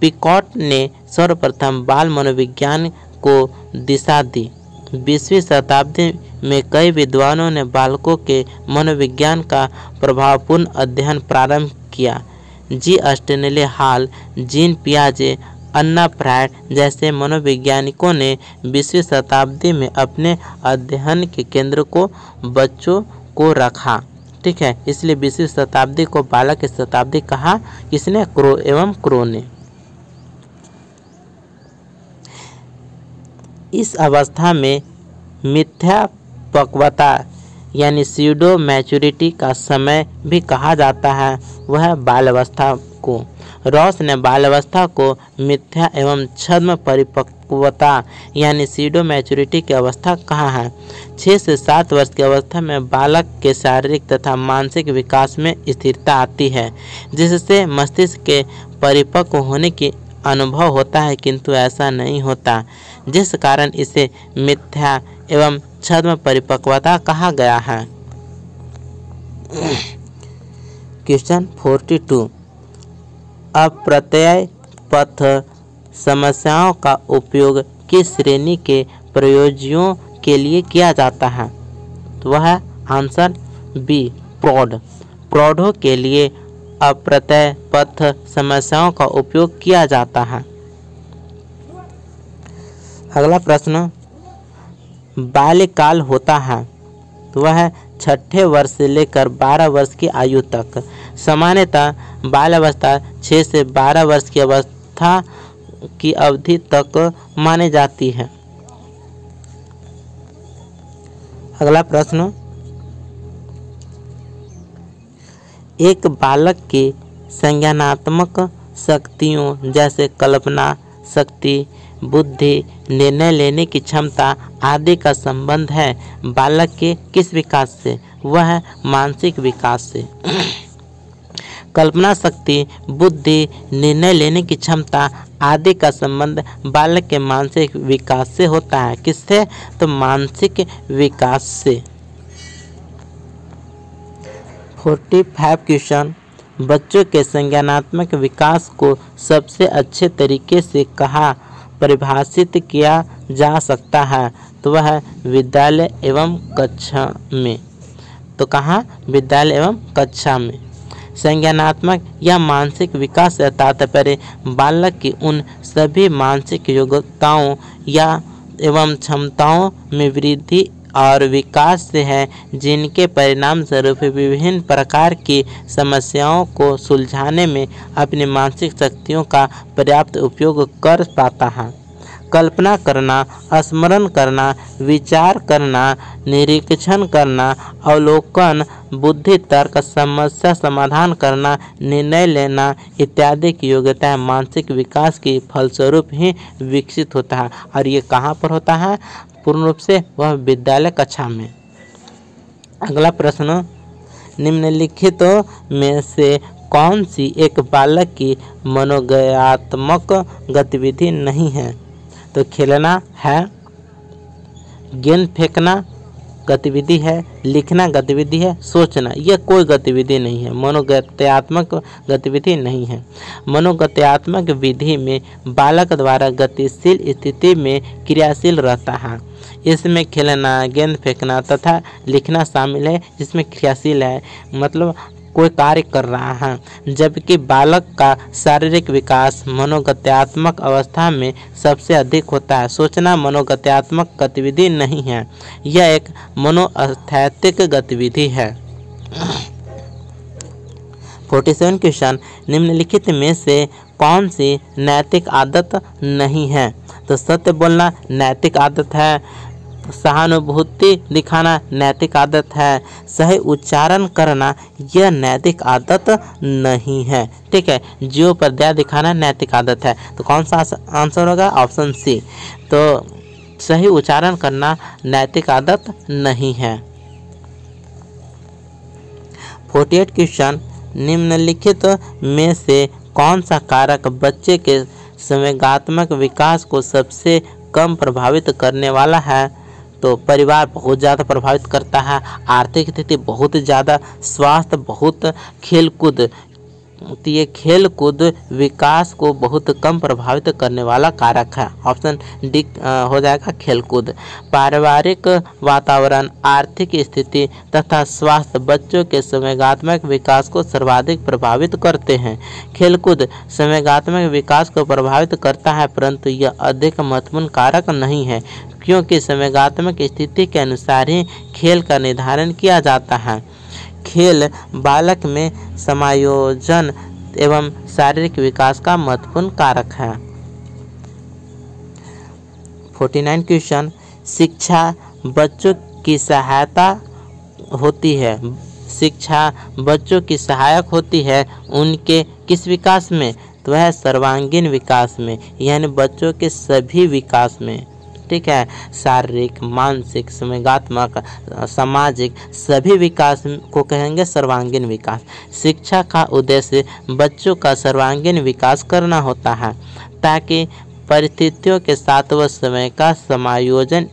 पिकॉट ने सर्वप्रथम बाल मनोविज्ञान को दिशा दी। 20वीं शताब्दी में कई विद्वानों ने बालकों के मनोविज्ञान का प्रभावपूर्ण अध्ययन प्रारंभ किया। जी. स्टेनले हॉल, जीन पियाजे, अन्ना फ्रायड जैसे मनोवैज्ञानिकों ने 20वीं शताब्दी में अपने अध्ययन के केंद्र को बच्चों को रखा। ठीक है, इसलिए 20वीं शताब्दी को बालक की शताब्दी कहा किसने? क्रो एवं क्रो ने। इस अवस्था में मिथ्या पक्वता यानी सीडो मैच्योरिटी का समय भी कहा जाता है, वह बाल्यावस्था को। रॉस ने बाल्यावस्था को मिथ्या एवं छद्म परिपक्वता यानी सीडो मैच्योरिटी की अवस्था कहा है। 6 से 7 वर्ष की अवस्था में बालक के शारीरिक तथा मानसिक विकास में स्थिरता आती है, जिससे मस्तिष्क के परिपक्व होने की अनुभव होता है, किंतु ऐसा नहीं होता, जिस कारण इसे मिथ्या एवं छद्म परिपक्वता कहा गया है। क्वेश्चन 42 अप्रत्यय पथ समस्याओं का उपयोग किस श्रेणी के प्रयोज्यों के लिए किया जाता है? तो वह है आंसर बी प्रौढ़ों के लिए अप्रत्यय पथ समस्याओं का उपयोग किया जाता है। अगला प्रश्न बाल्यकाल होता है, तो वह 6ठे वर्ष से लेकर 12 वर्ष की आयु तक। सामान्यतः बाल्यावस्था 6 से 12 वर्ष की अवस्था की अवधि तक मानी जाती है। अगला प्रश्न एक बालक की संज्ञानात्मक शक्तियों जैसे कल्पना शक्ति, बुद्धि, निर्णय लेने की क्षमता आदि का संबंध है बालक के किस विकास से? वह है मानसिक विकास से। कल्पना शक्ति, बुद्धि, निर्णय लेने की क्षमता आदि का संबंध बालक के मानसिक विकास से होता है। किससे? तो मानसिक विकास से। 45 क्वेश्चन बच्चों के संज्ञानात्मक विकास को सबसे अच्छे तरीके से कहाँ परिभाषित किया जा सकता है? तो वह है विद्यालय एवं कक्षा में। तो कहाँ? विद्यालय एवं कक्षा में। संज्ञानात्मक या मानसिक विकास से तात्पर्य बालक की उन सभी मानसिक योग्यताओं या एवं क्षमताओं में वृद्धि और विकास से है जिनके परिणाम स्वरूप विभिन्न प्रकार की समस्याओं को सुलझाने में अपनी मानसिक शक्तियों का पर्याप्त उपयोग कर पाता है। कल्पना करना, स्मरण करना, विचार करना, निरीक्षण करना, अवलोकन, बुद्धि तर्क, समस्या समाधान करना, निर्णय लेना इत्यादि की योग्यताएं मानसिक विकास के फलस्वरूप ही विकसित होता है। और ये कहाँ पर होता है? पूर्ण रूप से वह विद्यालय कक्षा में। अगला प्रश्न निम्नलिखितों में से कौन सी एक बालक की मनोज्ञात्मक गतिविधि नहीं है? तो खेलना है, गेंद फेंकना गतिविधि है, लिखना गतिविधि है, सोचना यह कोई गतिविधि नहीं है, मनोगत्यात्मक गतिविधि नहीं है। मनोगत्यात्मक विधि में बालक द्वारा गतिशील स्थिति में क्रियाशील रहता है। इसमें खेलना, गेंद फेंकना तथा लिखना शामिल है, जिसमें क्रियाशील है मतलब कोई कार्य कर रहा है। जबकि बालक का शारीरिक विकास मनोगत्यात्मक अवस्था में सबसे अधिक होता है। सोचना मनोगत्यात्मक गतिविधि नहीं है, यह एक मनोस्थैतिक गतिविधि है। 47 क्वेश्चन निम्नलिखित में से कौन सी नैतिक आदत नहीं है? तो सत्य बोलना नैतिक आदत है, सहानुभूति दिखाना नैतिक आदत है, सही उच्चारण करना यह नैतिक आदत नहीं है। ठीक है, जीव पर दया दिखाना नैतिक आदत है। तो कौन सा आंसर होगा? Option C. तो सही उच्चारण करना नैतिक आदत नहीं है। 48 क्वेश्चन निम्नलिखित में से कौन सा कारक बच्चे के संवेगात्मक विकास को सबसे कम प्रभावित करने वाला है? तो परिवार बहुत ज़्यादा प्रभावित करता है, आर्थिक स्थिति बहुत ज़्यादा, स्वास्थ्य बहुत, खेलकूद तो ये खेल कूद विकास को बहुत कम प्रभावित करने वाला कारक है। ऑप्शन डी हो जाएगा खेल कूद। पारिवारिक वातावरण, आर्थिक स्थिति तथा स्वास्थ्य बच्चों के संवेगात्मक विकास को सर्वाधिक प्रभावित करते हैं। खेलकूद संवेगात्मक विकास को प्रभावित करता है, परंतु यह अधिक महत्वपूर्ण कारक नहीं है, क्योंकि संवेगात्मक स्थिति के अनुसार ही खेल का निर्धारण किया जाता है। खेल बालक में समायोजन एवं शारीरिक विकास का महत्वपूर्ण कारक है। 49 क्वेश्चन, शिक्षा बच्चों की सहायता होती है। शिक्षा बच्चों की सहायक होती है उनके किस विकास में? तो वह सर्वांगीण विकास में, यानी बच्चों के सभी विकास में। ठीक है, शारीरिक, मानसिक, संवेगात्मक, सामाजिक सभी विकास को कहेंगे सर्वांगीण विकास। शिक्षा का उद्देश्य बच्चों का सर्वांगीण विकास करना होता है, ताकि परिस्थितियों के साथ वह समय का समायोजन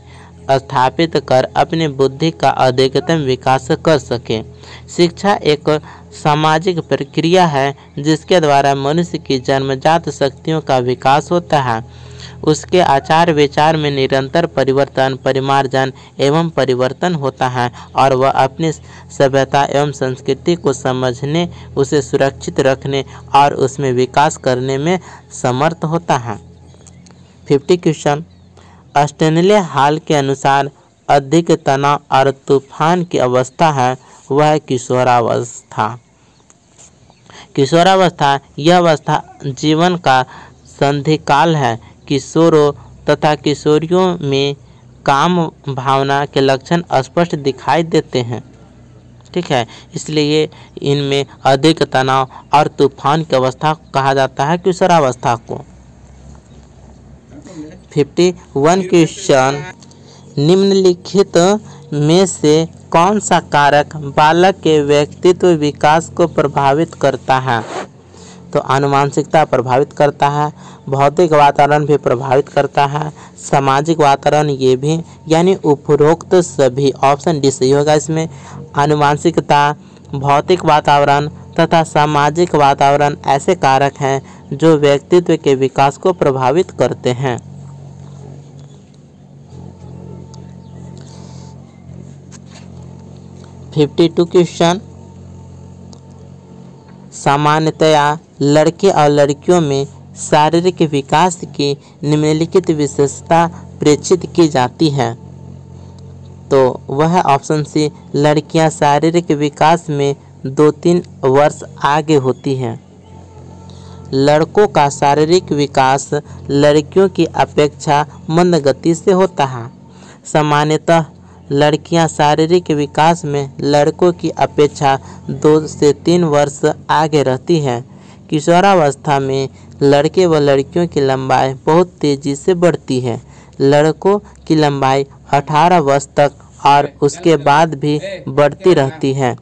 स्थापित कर अपनी बुद्धि का अधिकतम विकास कर सके। शिक्षा एक सामाजिक प्रक्रिया है जिसके द्वारा मनुष्य की जन्मजात शक्तियों का विकास होता है। उसके आचार विचार में निरंतर परिवर्तन, परिमार्जन एवं परिवर्तन होता है और वह अपनी सभ्यता एवं संस्कृति को समझने, उसे सुरक्षित रखने और उसमें विकास करने में समर्थ होता है। 50 क्वेश्चन, स्टैनले हॉल के अनुसार अधिक तनाव और तूफान की अवस्था है वह किशोरावस्था। किशोरावस्था यह अवस्था जीवन का संधिकाल है। किशोरों तथा किशोरियों में काम भावना के लक्षण स्पष्ट दिखाई देते हैं। ठीक है, इसलिए इनमें अधिक तनाव और तूफान की अवस्था कहा जाता है किशोरावस्था को। 51 क्वेश्चन, निम्नलिखित में से कौन सा कारक बालक के व्यक्तित्व विकास को प्रभावित करता है? तो आनुवंशिकता प्रभावित करता है, भौतिक वातावरण भी प्रभावित करता है, सामाजिक वातावरण ये भी, यानी उपरोक्त सभी। ऑप्शन डी सही होगा इसमें। आनुवंशिकता, भौतिक वातावरण तथा सामाजिक वातावरण ऐसे कारक हैं जो व्यक्तित्व के विकास को प्रभावित करते हैं। (52) क्वेश्चन, सामान्यतया लड़के और लड़कियों में शारीरिक विकास की निम्नलिखित विशेषता प्रेक्षित की जाती है। तो वह ऑप्शन सी, लड़कियां शारीरिक विकास में 2-3 वर्ष आगे होती हैं। लड़कों का शारीरिक विकास लड़कियों की अपेक्षा मंद गति से होता है। सामान्यतः लड़कियां शारीरिक विकास में लड़कों की अपेक्षा 2 से 3 वर्ष आगे रहती हैं। किशोरावस्था में लड़के व लड़कियों की लंबाई बहुत तेजी से बढ़ती है। लड़कों की लंबाई 18 वर्ष तक और उसके बाद भी बढ़ती रहती है।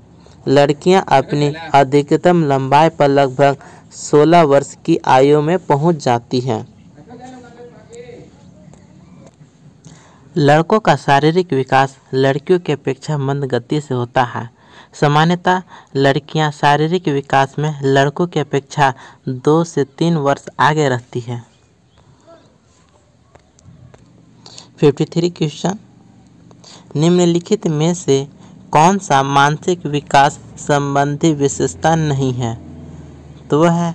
लड़कियां अपनी अधिकतम लंबाई पर लगभग 16 वर्ष की आयु में पहुंच जाती हैं। लड़कों का शारीरिक विकास लड़कियों की अपेक्षा मंद गति से होता है। सामान्यतः लड़कियां शारीरिक विकास में लड़कों की अपेक्षा 2 से 3 वर्ष आगे रहती है। 53 क्वेश्चन, निम्नलिखित में से कौन सा मानसिक विकास संबंधी विशेषता नहीं है? तो वह है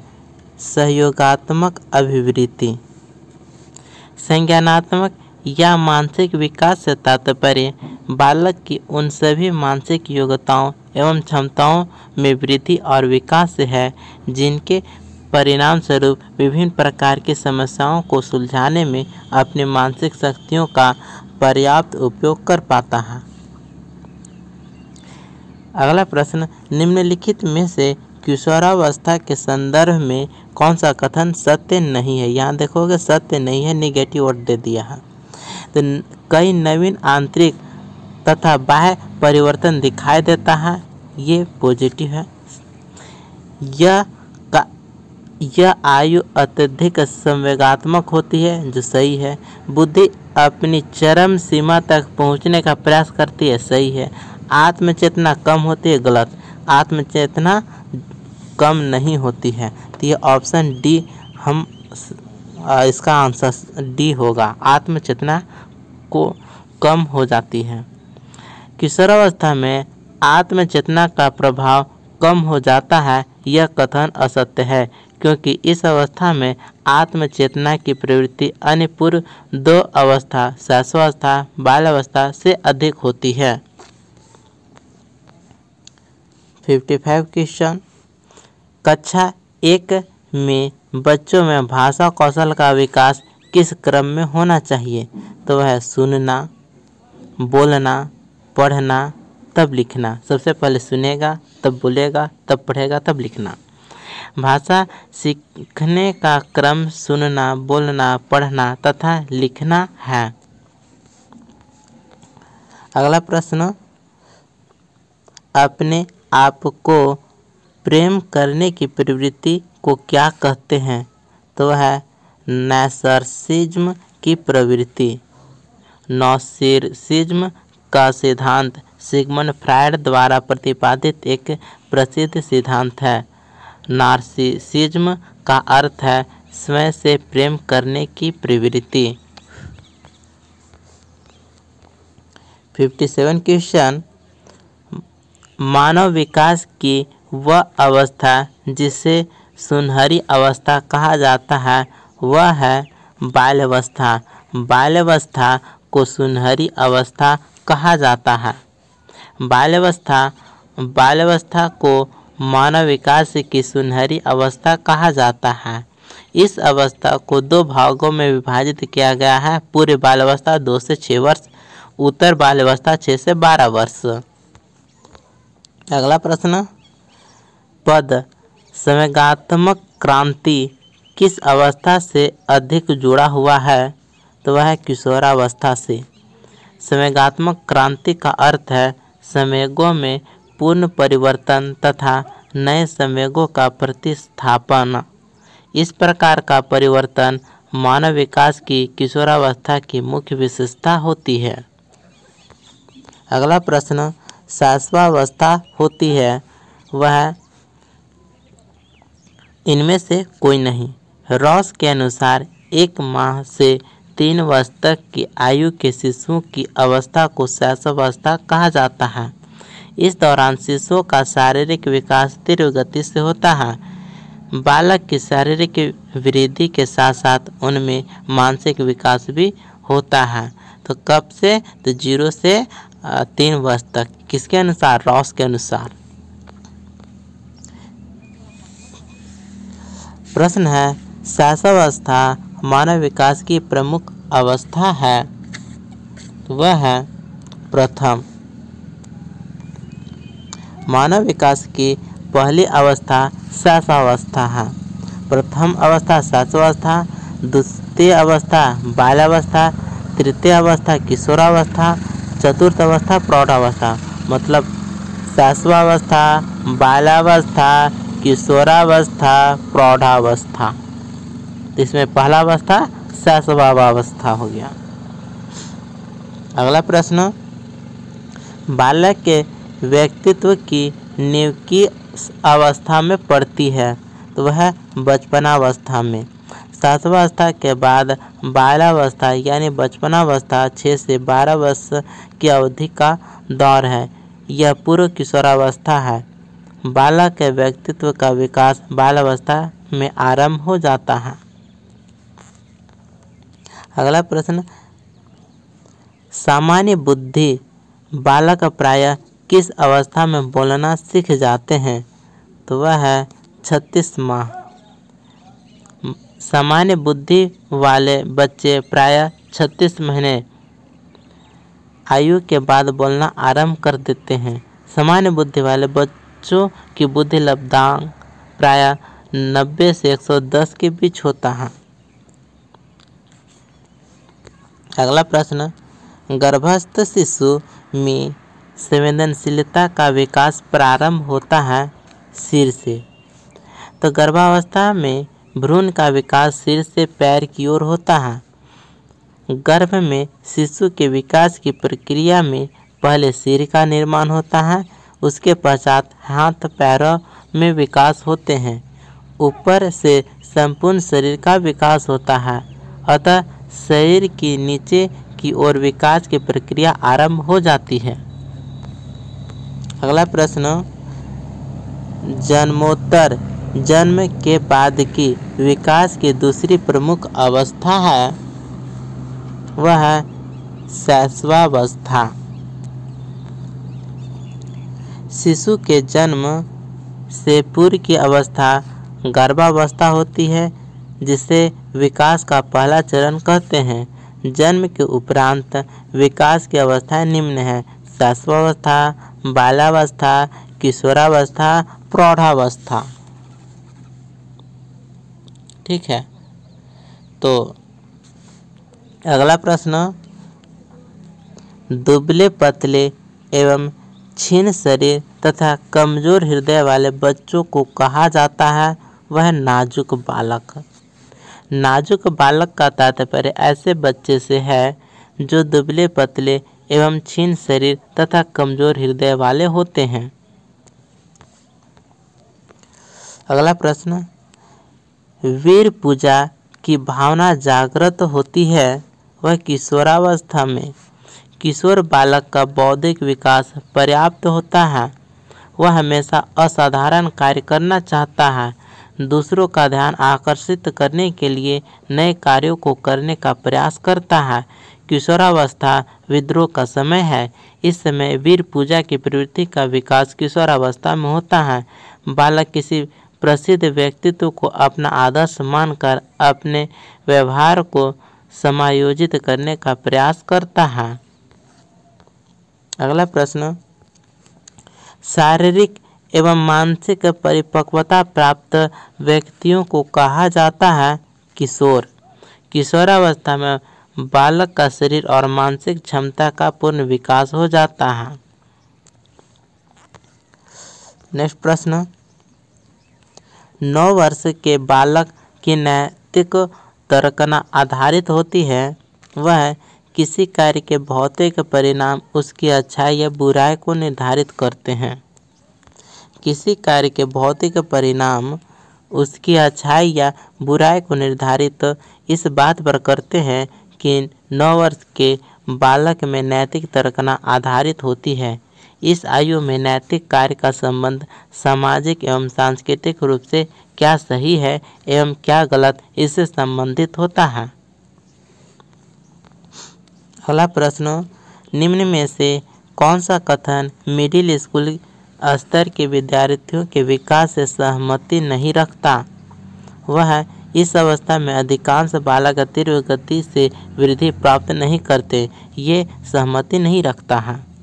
सहयोगात्मक अभिवृत्ति। संज्ञानात्मक या मानसिक विकास से तात्पर्य बालक की उन सभी मानसिक योग्यताओं एवं क्षमताओं में वृद्धि और विकास से है जिनके परिणाम स्वरूप विभिन्न प्रकार की समस्याओं को सुलझाने में अपनी मानसिक शक्तियों का पर्याप्त उपयोग कर पाता है। अगला प्रश्न, निम्नलिखित में से किशोरावस्था के संदर्भ में कौन सा कथन सत्य नहीं है? यहाँ देखोगे सत्य नहीं है, नेगेटिव वोट दे दिया है। तो कई नवीन आंतरिक तथा बाह्य परिवर्तन दिखाई देता है, ये पॉजिटिव है। यह आयु अत्यधिक संवेगात्मक होती है, जो सही है। बुद्धि अपनी चरम सीमा तक पहुंचने का प्रयास करती है, सही है। आत्मचेतना कम होती है, गलत। आत्मचेतना कम नहीं होती है। तो ये ऑप्शन डी हम इसका आंसर डी होगा, आत्मचेतना को कम हो जाती है। किशोरावस्था में आत्मचेतना का प्रभाव कम हो जाता है, यह कथन असत्य है, क्योंकि इस अवस्था में आत्मचेतना की प्रवृत्ति अन्य पूर्व दो अवस्था शैशवावस्था बाल्यावस्था से अधिक होती है। 55 क्वेश्चन, कक्षा 1 में बच्चों में भाषा कौशल का विकास किस क्रम में होना चाहिए? तो वह सुनना, बोलना, पढ़ना, तब लिखना। सबसे पहले सुनेगा, तब बोलेगा, तब पढ़ेगा, तब लिखना। भाषा सीखने का क्रम सुनना, बोलना, पढ़ना तथा लिखना है। अगला प्रश्न, अपने आप को प्रेम करने की प्रवृत्ति को क्या कहते हैं? तो वह नार्सिसिज्म की प्रवृत्ति। नार्सिसिज्म का सिद्धांत सिगमंड फ्रायड द्वारा प्रतिपादित एक प्रसिद्ध सिद्धांत है। नार्सिसिज्म का अर्थ है स्वयं से प्रेम करने की प्रवृत्ति। 57 क्वेश्चन, मानव विकास की वह अवस्था जिसे सुनहरी अवस्था कहा जाता है वह है बाल्यावस्था। बाल्यावस्था को सुनहरी अवस्था कहा जाता है। बाल्यावस्था को मानव विकास की सुनहरी अवस्था कहा जाता है। इस अवस्था को दो भागों में विभाजित किया गया है। पूर्व बाल्यावस्था 2 से 6 वर्ष, उत्तर बाल्यावस्था 6 से 12 वर्ष। अगला प्रश्न, पद संवेगात्मक क्रांति किस अवस्था से अधिक जुड़ा हुआ है? तो वह है किशोरावस्था से। संवेगात्मक क्रांति का अर्थ है संवेगों में पूर्ण परिवर्तन तथा नए संवेगों का प्रतिस्थापन। इस प्रकार का परिवर्तन मानव विकास की किशोरावस्था की मुख्य विशेषता होती है। अगला प्रश्न, शैशवावस्था होती है वह इनमें से कोई नहीं। रॉस के अनुसार 1 माह से 3 वर्ष तक की आयु के शिशुओं की अवस्था को शैशवावस्था कहा जाता है। इस दौरान शिशुओं का शारीरिक विकास तीव्र गति से होता है। बालक की शारीरिक वृद्धि के साथ साथ उनमें मानसिक विकास भी होता है। तो कब से? तो 0 से 3 वर्ष तक। किसके अनुसार? रॉस के अनुसार। प्रश्न है, शैशवावस्था मानव विकास की प्रमुख अवस्था है। वह है प्रथम। मानव विकास की पहली अवस्था शैशवावस्था है। प्रथम अवस्था शैशवावस्था, द्वितीय अवस्था बाल्यावस्था, तृतीय अवस्था किशोरावस्था, चतुर्थ अवस्था प्रौढ़ावस्था। मतलब शैशवावस्था, बाल्यावस्था, किशोरावस्था, प्रौढ़ावस्था। इसमें पहला अवस्था शैशवावस्था हो गया। अगला प्रश्न, बालक के व्यक्तित्व की नींव की अवस्था में पड़ती है। तो वह बचपनावस्था में। शैशवावस्था के बाद बाल्यावस्था यानी बचपनावस्था 6 से 12 वर्ष की अवधि का दौर है। यह पूर्व किशोरावस्था है। बालक के व्यक्तित्व का विकास बाल्यावस्था में आरंभ हो जाता है। अगला प्रश्न, सामान्य बुद्धि बालक प्रायः किस अवस्था में बोलना सीख जाते हैं? तो वह है 36 माह। सामान्य बुद्धि वाले बच्चे प्रायः 36 महीने आयु के बाद बोलना आरंभ कर देते हैं। सामान्य बुद्धि वाले बच्चों की बुद्धि लब्धांक प्रायः 90 से 110 के बीच होता है। अगला प्रश्न, गर्भस्थ शिशु में संवेदनशीलता का विकास प्रारंभ होता है सिर से। तो गर्भावस्था में भ्रूण का विकास सिर से पैर की ओर होता है। गर्भ में शिशु के विकास की प्रक्रिया में पहले सिर का निर्माण होता है, उसके पश्चात हाथ पैरों में विकास होते हैं। ऊपर से संपूर्ण शरीर का विकास होता है, अतः शरीर की नीचे की ओर विकास की प्रक्रिया आरंभ हो जाती है। अगला प्रश्न, जन्मोत्तर जन्म के बाद की विकास की दूसरी प्रमुख अवस्था है, वह है शैशवावस्था। शिशु के जन्म से पूर्व की अवस्था गर्भावस्था होती है, जिसे विकास का पहला चरण कहते हैं। जन्म के उपरांत विकास की अवस्थाएं निम्न हैं: शैशवावस्था, बाल्यावस्था, किशोरावस्था, प्रौढ़ावस्था। ठीक है, तो अगला प्रश्न, दुबले पतले एवं क्षीण शरीर तथा कमजोर हृदय वाले बच्चों को कहा जाता है, वह नाजुक बालक। नाजुक बालक का तात्पर्य ऐसे बच्चे से है जो दुबले पतले एवं क्षीण शरीर तथा कमजोर हृदय वाले होते हैं। अगला प्रश्न, वीर पूजा की भावना जागृत होती है, वह किशोरावस्था में। किशोर बालक का बौद्धिक विकास पर्याप्त होता है। वह हमेशा असाधारण कार्य करना चाहता है, दूसरों का ध्यान आकर्षित करने के लिए नए कार्यों को करने का प्रयास करता है। किशोरावस्था विद्रोह का समय है। इस समय वीर पूजा की प्रवृत्ति का विकास किशोरावस्था में होता है। बालक किसी प्रसिद्ध व्यक्तित्व को अपना आदर्श मानकर अपने व्यवहार को समायोजित करने का प्रयास करता है। अगला प्रश्न, शारीरिक एवं मानसिक परिपक्वता प्राप्त व्यक्तियों को कहा जाता है किशोर। किशोरावस्था में बालक का शरीर और मानसिक क्षमता का पूर्ण विकास हो जाता है। नेक्स्ट प्रश्न, 9 वर्ष के बालक की नैतिक तर्कना आधारित होती है। वह किसी कार्य के भौतिक परिणाम उसकी अच्छाई या बुराई को निर्धारित करते हैं। किसी कार्य के भौतिक परिणाम उसकी अच्छाई या बुराई को निर्धारित इस बात पर करते हैं कि 9 वर्ष के बालक में नैतिक तर्कना आधारित होती है। इस आयु में नैतिक कार्य का संबंध सामाजिक एवं सांस्कृतिक रूप से क्या सही है एवं क्या गलत इससे संबंधित होता है। अगला प्रश्न, निम्न में से कौन सा कथन मिडिल स्कूल स्तर के विद्यार्थियों के विकास से सहमति नहीं रखता? वह इस अवस्था में अधिकांश बालक तीव्र गति से वृद्धि प्राप्त नहीं करते, ये सहमति नहीं रखता है।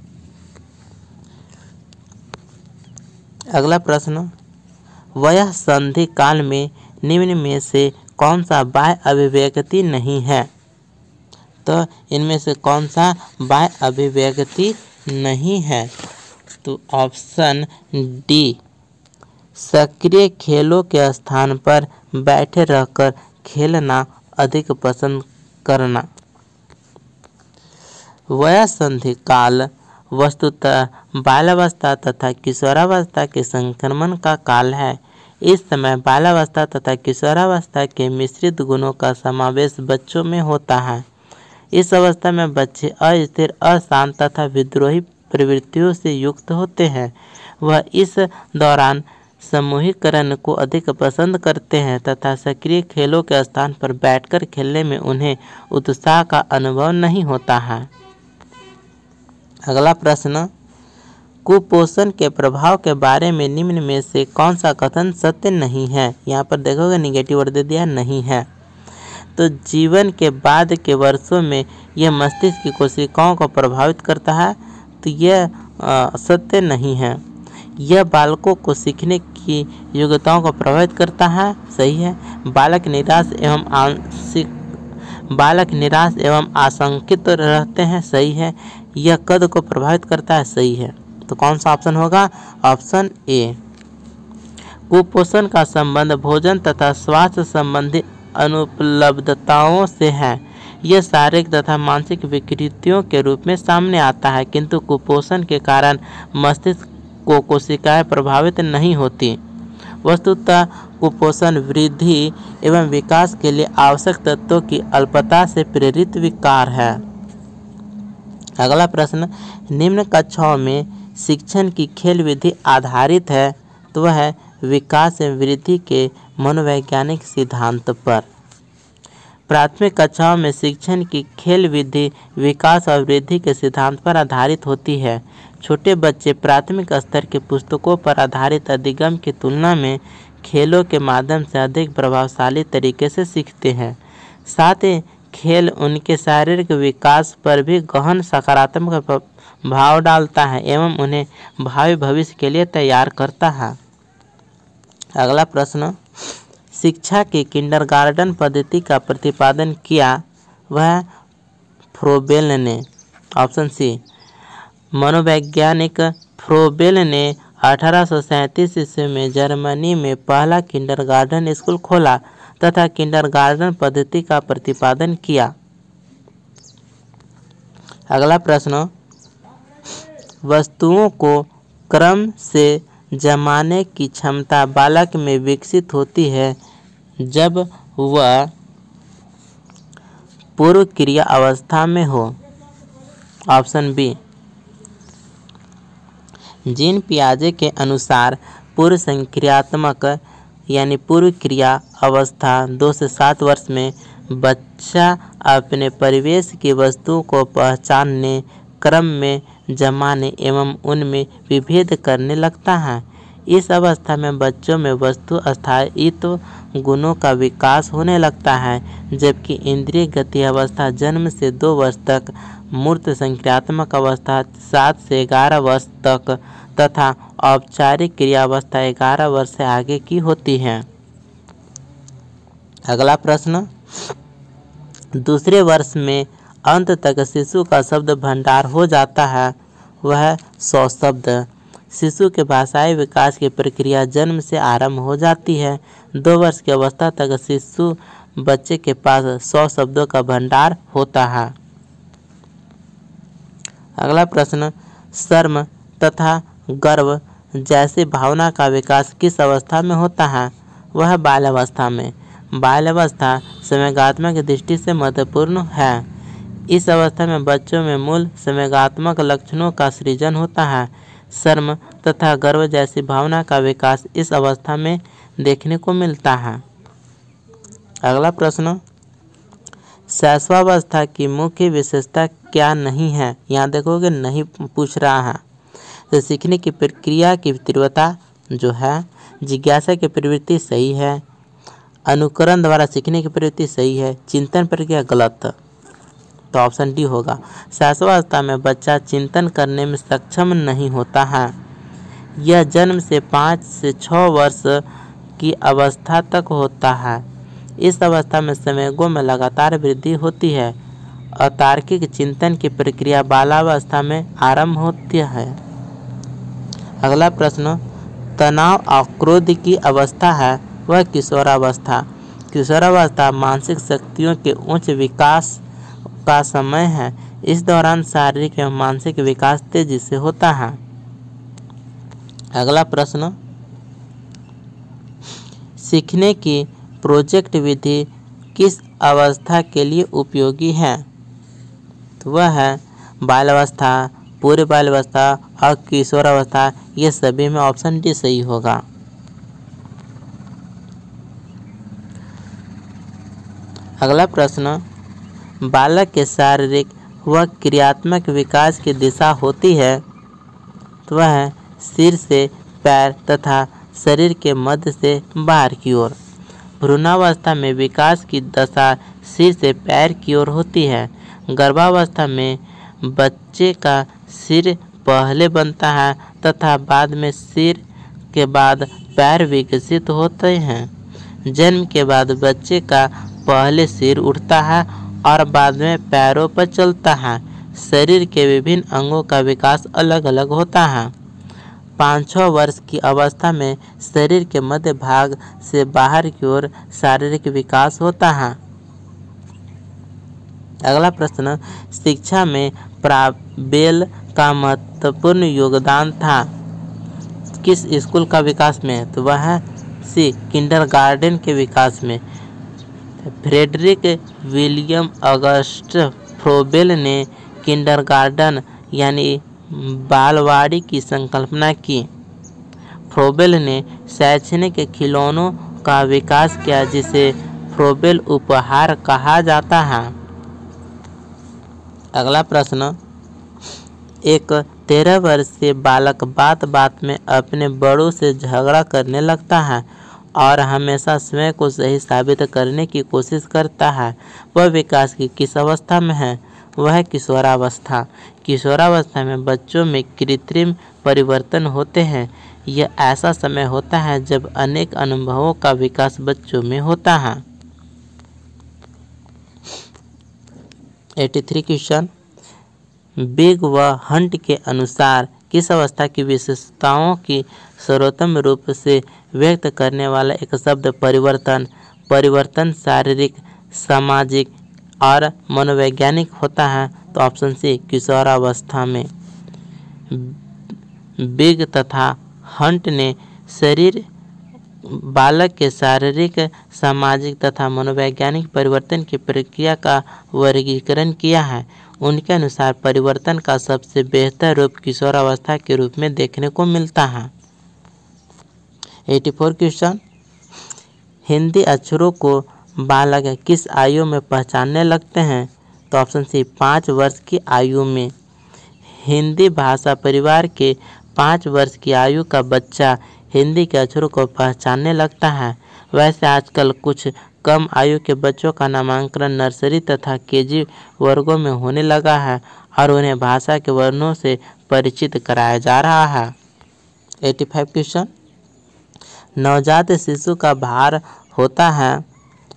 अगला प्रश्न, वयः संधि काल में निम्न में से कौन सा बाह्य अभिव्यक्ति नहीं है? तो इनमें से कौन सा बाह्य अभिव्यक्ति नहीं है? तो ऑप्शन डी, सक्रिय खेलों के स्थान पर बैठे रहकर खेलना अधिक पसंद करना। वयःसंधि काल वस्तुतः बाल्यावस्था तथा किशोरावस्था के संक्रमण का काल है। इस समय बाल्यावस्था तथा किशोरावस्था के मिश्रित गुणों का समावेश बच्चों में होता है। इस अवस्था में बच्चे अस्थिर, अशांत तथा विद्रोही प्रवृत्तियों से युक्त होते हैं। वह इस दौरान समूहीकरण को अधिक पसंद करते हैं तथा सक्रिय खेलों के स्थान पर बैठकर खेलने में उन्हें उत्साह का अनुभव नहीं होता है। अगला प्रश्न, कुपोषण के प्रभाव के बारे में निम्न में से कौन सा कथन सत्य नहीं है? यहाँ पर देखोगे निगेटिव वर्ड दे दिया नहीं है। तो जीवन के बाद के वर्षों में यह मस्तिष्क की कोशिकाओं को प्रभावित करता है, तो यह सत्य नहीं है। यह बालकों को सीखने की योग्यताओं को प्रभावित करता है, सही है। बालक निराश एवं आशंकित रहते हैं, सही है। यह कद को प्रभावित करता है, सही है। तो कौन सा ऑप्शन होगा? Option A. कुपोषण का संबंध भोजन तथा स्वास्थ्य संबंधी अनुपलब्धताओं से है। यह शारीरिक तथा मानसिक विकृतियों के रूप में सामने आता है, किंतु कुपोषण के कारण मस्तिष्क कोशिकाएं प्रभावित नहीं होती। वस्तुतः कुपोषण वृद्धि एवं विकास के लिए आवश्यक तत्वों की अल्पता से प्रेरित विकार है। अगला प्रश्न, निम्न कक्षाओं में शिक्षण की खेल विधि आधारित है तो वह है विकास एवं वृद्धि के मनोवैज्ञानिक सिद्धांत पर। प्राथमिक कक्षाओं में शिक्षण की खेल विधि विकास और वृद्धि के सिद्धांत पर आधारित होती है। छोटे बच्चे प्राथमिक स्तर के पुस्तकों पर आधारित अधिगम की तुलना में खेलों के माध्यम से अधिक प्रभावशाली तरीके से सीखते हैं। साथ ही खेल उनके शारीरिक विकास पर भी गहन सकारात्मक प्रभाव डालता है एवं उन्हें भावी भविष्य के लिए तैयार करता है। अगला प्रश्न, शिक्षा की किंडरगार्टन पद्धति का प्रतिपादन किया वह फ्रोबेल ने। ऑप्शन सी, मनोवैज्ञानिक फ्रोबेल ने 1837 ईस्वी में जर्मनी में पहला किंडरगार्टन स्कूल खोला तथा किंडरगार्टन पद्धति का प्रतिपादन किया। अगला प्रश्न, वस्तुओं को क्रम से जमाने की क्षमता बालक में विकसित होती है जब वह पूर्व क्रिया अवस्था में हो। ऑप्शन बी, जीन पियाजे के अनुसार पूर्व संक्रियात्मक यानी पूर्व क्रिया अवस्था 2 से 7 वर्ष में बच्चा अपने परिवेश की वस्तुओं को पहचानने, क्रम में जमाने एवं उनमें विभेद करने लगता है। इस अवस्था में बच्चों में वस्तु स्थायित्व गुणों का विकास होने लगता है, जबकि इंद्रिय गति अवस्था जन्म से 2 वर्ष तक, मूर्त संक्रियात्मक अवस्था 7 से 11 वर्ष तक तथा औपचारिक क्रिया अवस्था 11 वर्ष से आगे की होती है। अगला प्रश्न, दूसरे वर्ष में अंत तक शिशु का शब्द भंडार हो जाता है, वह 100 शब्द। शिशु के भाषाई विकास की प्रक्रिया जन्म से आरंभ हो जाती है। 2 वर्ष की अवस्था तक शिशु बच्चे के पास 100 शब्दों का भंडार होता है। अगला प्रश्न, शर्म तथा गर्व जैसी भावना का विकास किस अवस्था में होता है, वह बाल्यावस्था में। बाल्यावस्था संवेगात्मक दृष्टि से महत्वपूर्ण है। इस अवस्था में बच्चों में मूल संवेगात्मक लक्षणों का सृजन होता है। शर्म तथा गर्व जैसी भावना का विकास इस अवस्था में देखने को मिलता है। अगला प्रश्न, शैशवावस्था की मुख्य विशेषता क्या नहीं है। यहाँ देखोगे नहीं पूछ रहा है। तो सीखने की प्रक्रिया की तीव्रता जो है, जिज्ञासा की प्रवृत्ति सही है, अनुकरण द्वारा सीखने की प्रवृत्ति सही है, चिंतन प्रक्रिया गलत। तो ऑप्शन डी होगा। शैशवावस्था में बच्चा चिंतन करने में सक्षम नहीं होता है। यह जन्म से 5 से 6 वर्ष की अवस्था तक होता है। इस अवस्था में संवेगों में लगातार वृद्धि होती है। अतार्किक चिंतन की प्रक्रिया बाल्यावस्था में आरंभ होती है। अगला प्रश्न, तनाव और क्रोध की अवस्था है वह किशोरावस्था। किशोरावस्था मानसिक शक्तियों के उच्च विकास का समय है। इस दौरान शारीरिक एवं मानसिक विकास तेजी से होता है। अगला प्रश्न, सीखने की प्रोजेक्ट विधि किस अवस्था के लिए उपयोगी है, तो वह है बाल्यावस्था, पूर्व बाल्यावस्था और किशोरावस्था। ये सभी में ऑप्शन डी सही होगा। अगला प्रश्न, बालक के शारीरिक व क्रियात्मक विकास की दिशा होती है, तो वह है सिर से पैर तथा शरीर के मध्य से बाहर की ओर। भ्रूणावस्था में विकास की दशा सिर से पैर की ओर होती है। गर्भावस्था में बच्चे का सिर पहले बनता है तथा बाद में सिर के बाद पैर विकसित होते हैं। जन्म के बाद बच्चे का पहले सिर उठता है और बाद में पैरों पर चलता है। शरीर के विभिन्न अंगों का विकास अलग अलग होता है। 5-6 वर्ष की अवस्था में शरीर के मध्य भाग से बाहर की ओर शारीरिक विकास होता है। अगला प्रश्न, शिक्षा में फ्रोबेल का महत्वपूर्ण योगदान था, किस स्कूल का विकास में? तो वह है सी किंडरगार्टन के विकास में। फ्रेडरिक विलियम अगस्ट फ्रोबेल ने किंडरगार्टन यानी बालवाड़ी की संकल्पना की। फ्रोबेल ने शैक्षणिक खिलौनों का विकास किया जिसे फ्रोबेल उपहार कहा जाता है। अगला प्रश्न, एक 13 वर्षीय बालक बात बात में अपने बड़ों से झगड़ा करने लगता है और हमेशा स्वयं को सही साबित करने की कोशिश करता है। वह विकास की किस अवस्था में है? वह है किशोरावस्था। किशोरावस्था में बच्चों में कृत्रिम परिवर्तन होते हैं। यह ऐसा समय होता है जब अनेक अनुभवों का विकास बच्चों में होता है। 83 क्वेश्चन, बिग व हंट के अनुसार किस अवस्था की विशेषताओं की सर्वोत्तम रूप से व्यक्त करने वाला एक शब्द परिवर्तन, परिवर्तन शारीरिक, सामाजिक और मनोवैज्ञानिक होता है? तो ऑप्शन सी किशोरावस्था में। बिग तथा हंट ने शरीर बालक के शारीरिक, सामाजिक तथा मनोवैज्ञानिक परिवर्तन की प्रक्रिया का वर्गीकरण किया है। उनके अनुसार परिवर्तन का सबसे बेहतर रूप किशोरावस्था के रूप में देखने को मिलता है। 84 क्वेश्चन, हिंदी अक्षरों को बालक किस आयु में पहचानने लगते हैं? तो ऑप्शन सी 5 वर्ष की आयु में। हिंदी भाषा परिवार के 5 वर्ष की आयु का बच्चा हिंदी के अक्षरों को पहचानने लगता है। वैसे आजकल कुछ कम आयु के बच्चों का नामांकन नर्सरी तथा केजी वर्गों में होने लगा है और उन्हें भाषा के वर्णों से परिचित कराया जा रहा है। 85 क्वेश्चन, नवजात शिशु का भार होता है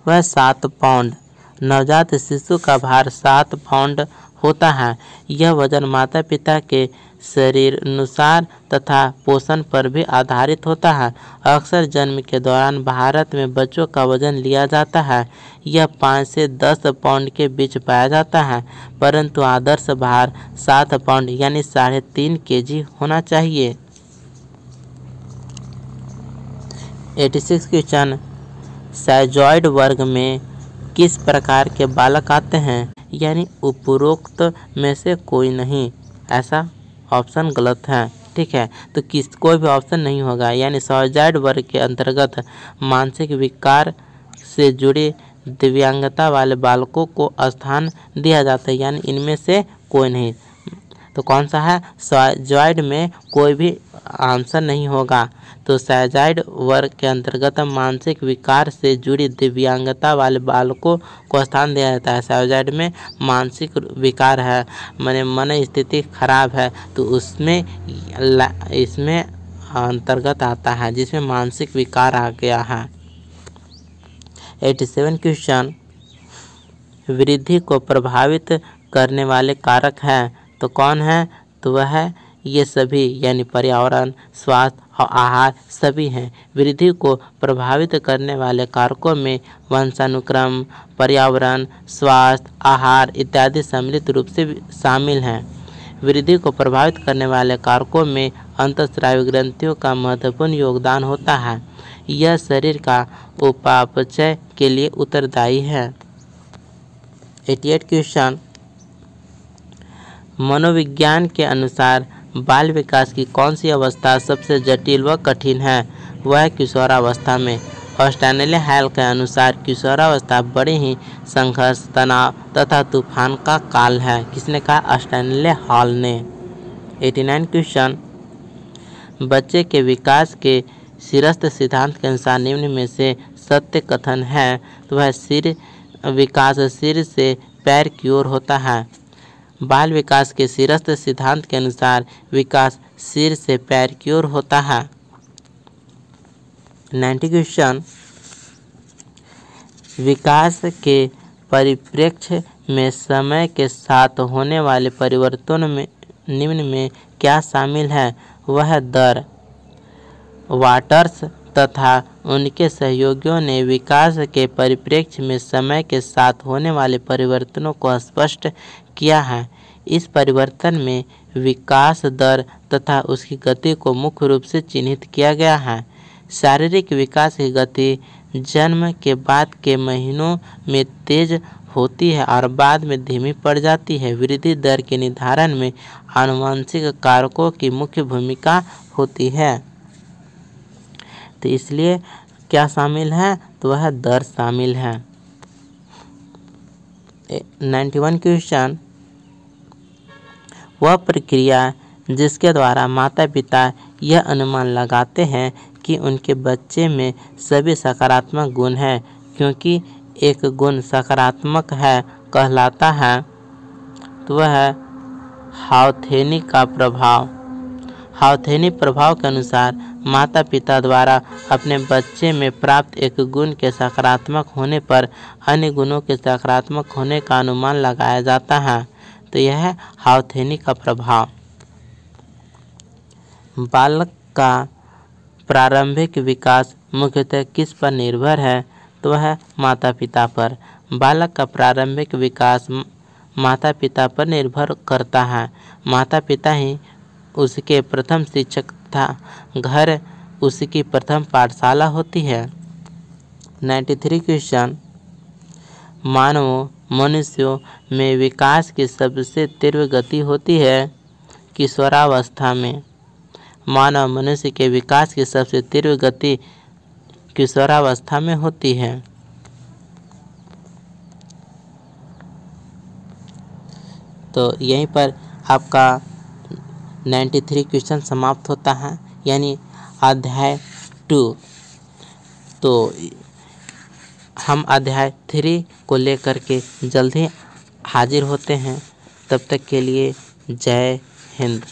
वह 7 पाउंड। नवजात शिशु का भार 7 पाउंड होता है। यह वजन माता पिता के शरीर अनुसार तथा पोषण पर भी आधारित होता है। अक्सर जन्म के दौरान भारत में बच्चों का वजन लिया जाता है। यह 5 से 10 पाउंड के बीच पाया जाता है, परंतु आदर्श भार 7 पाउंड यानी 3.5 केजी होना चाहिए। 86 क्वेश्चन, साइजॉइड वर्ग में किस प्रकार के बालक आते हैं? यानी उपरोक्त में से कोई नहीं, ऐसा ऑप्शन गलत है। ठीक है, तो कोई भी ऑप्शन नहीं होगा। यानी साइजॉइड वर्ग के अंतर्गत मानसिक विकार से जुड़े दिव्यांगता वाले बालकों को स्थान दिया जाता है, यानी इनमें से कोई नहीं। तो कौन सा है? साइजॉइड में कोई भी आंसर नहीं होगा। तो साइजॉइड वर्ग के अंतर्गत मानसिक विकार से जुड़ी दिव्यांगता वाले बालकों को स्थान दिया जाता है। साइजॉइड में मानसिक विकार है, मन स्थिति खराब है, तो इसमें अंतर्गत आता है जिसमें मानसिक विकार आ गया है। 87 क्वेश्चन, वृद्धि को प्रभावित करने वाले कारक हैं तो कौन है? तो वह है ये सभी, यानी पर्यावरण, स्वास्थ्य और आहार सभी हैं। वृद्धि को प्रभावित करने वाले कारकों में वंशानुक्रम, पर्यावरण, स्वास्थ्य, आहार इत्यादि सम्मिलित रूप से शामिल हैं। वृद्धि को प्रभावित करने वाले कारकों में अंतःस्रावी ग्रंथियों का महत्वपूर्ण योगदान होता है। यह शरीर का उपापचय के लिए उत्तरदायी है। 88 क्वेश्चन, मनोविज्ञान के अनुसार बाल विकास की कौन सी अवस्था सबसे जटिल व कठिन है? वह है किशोरावस्था में। स्टैनले हॉल के अनुसार किशोरावस्था बड़े ही संघर्ष, तनाव तथा तूफान का काल है। किसने कहा? स्टैनले हॉल ने। 89 क्वेश्चन, बच्चे के विकास के शीर्षस्थ सिद्धांत के अनुसार निम्न में से सत्य कथन है तो वह विकास सिर से पैर की ओर होता है। बाल विकास के शीर्षस्थ सिद्धांत के अनुसार विकास सिर से पैर की ओर होता है। 90 क्वेश्चन, विकास के परिप्रेक्ष्य में समय के साथ होने वाले परिवर्तनों में निम्न में क्या शामिल है? वह दर। वाटर्स तथा उनके सहयोगियों ने विकास के परिप्रेक्ष्य में समय के साथ होने वाले परिवर्तनों को स्पष्ट किया है। इस परिवर्तन में विकास दर तथा उसकी गति को मुख्य रूप से चिन्हित किया गया है। शारीरिक विकास की गति जन्म के बाद के महीनों में तेज होती है और बाद में धीमी पड़ जाती है। वृद्धि दर के निर्धारण में आनुवंशिक कारकों की मुख्य भूमिका होती है। तो इसलिए क्या शामिल है, तो वह दर शामिल है। 91 क्वेश्चन, वह प्रक्रिया जिसके द्वारा माता पिता यह अनुमान लगाते हैं कि उनके बच्चे में सभी सकारात्मक गुण हैं क्योंकि एक गुण सकारात्मक है कहलाता है, तो वह है हाउथेनी का प्रभाव। हाउथेनी प्रभाव के अनुसार माता पिता द्वारा अपने बच्चे में प्राप्त एक गुण के सकारात्मक होने पर अन्य गुणों के सकारात्मक होने का अनुमान लगाया जाता है। तो यह है हाउथेनी का प्रभाव। बालक का प्रारंभिक विकास मुख्यतः किस पर निर्भर है, तो वह है माता पिता पर। बालक का प्रारंभिक विकास माता पिता पर निर्भर करता है। माता पिता ही उसके प्रथम शिक्षक तथा घर उसकी प्रथम पाठशाला होती है। 93 क्वेश्चन, मनुष्यों में विकास की सबसे तीव्र गति होती है किशोरावस्था में। मानव मनुष्य के विकास की सबसे तीव्र गति किशोरावस्था में होती है। तो यहीं पर आपका 93 क्वेश्चन समाप्त होता है, यानी अध्याय 2। तो हम अध्याय 3 को लेकर के जल्द ही हाजिर होते हैं। तब तक के लिए जय हिंद।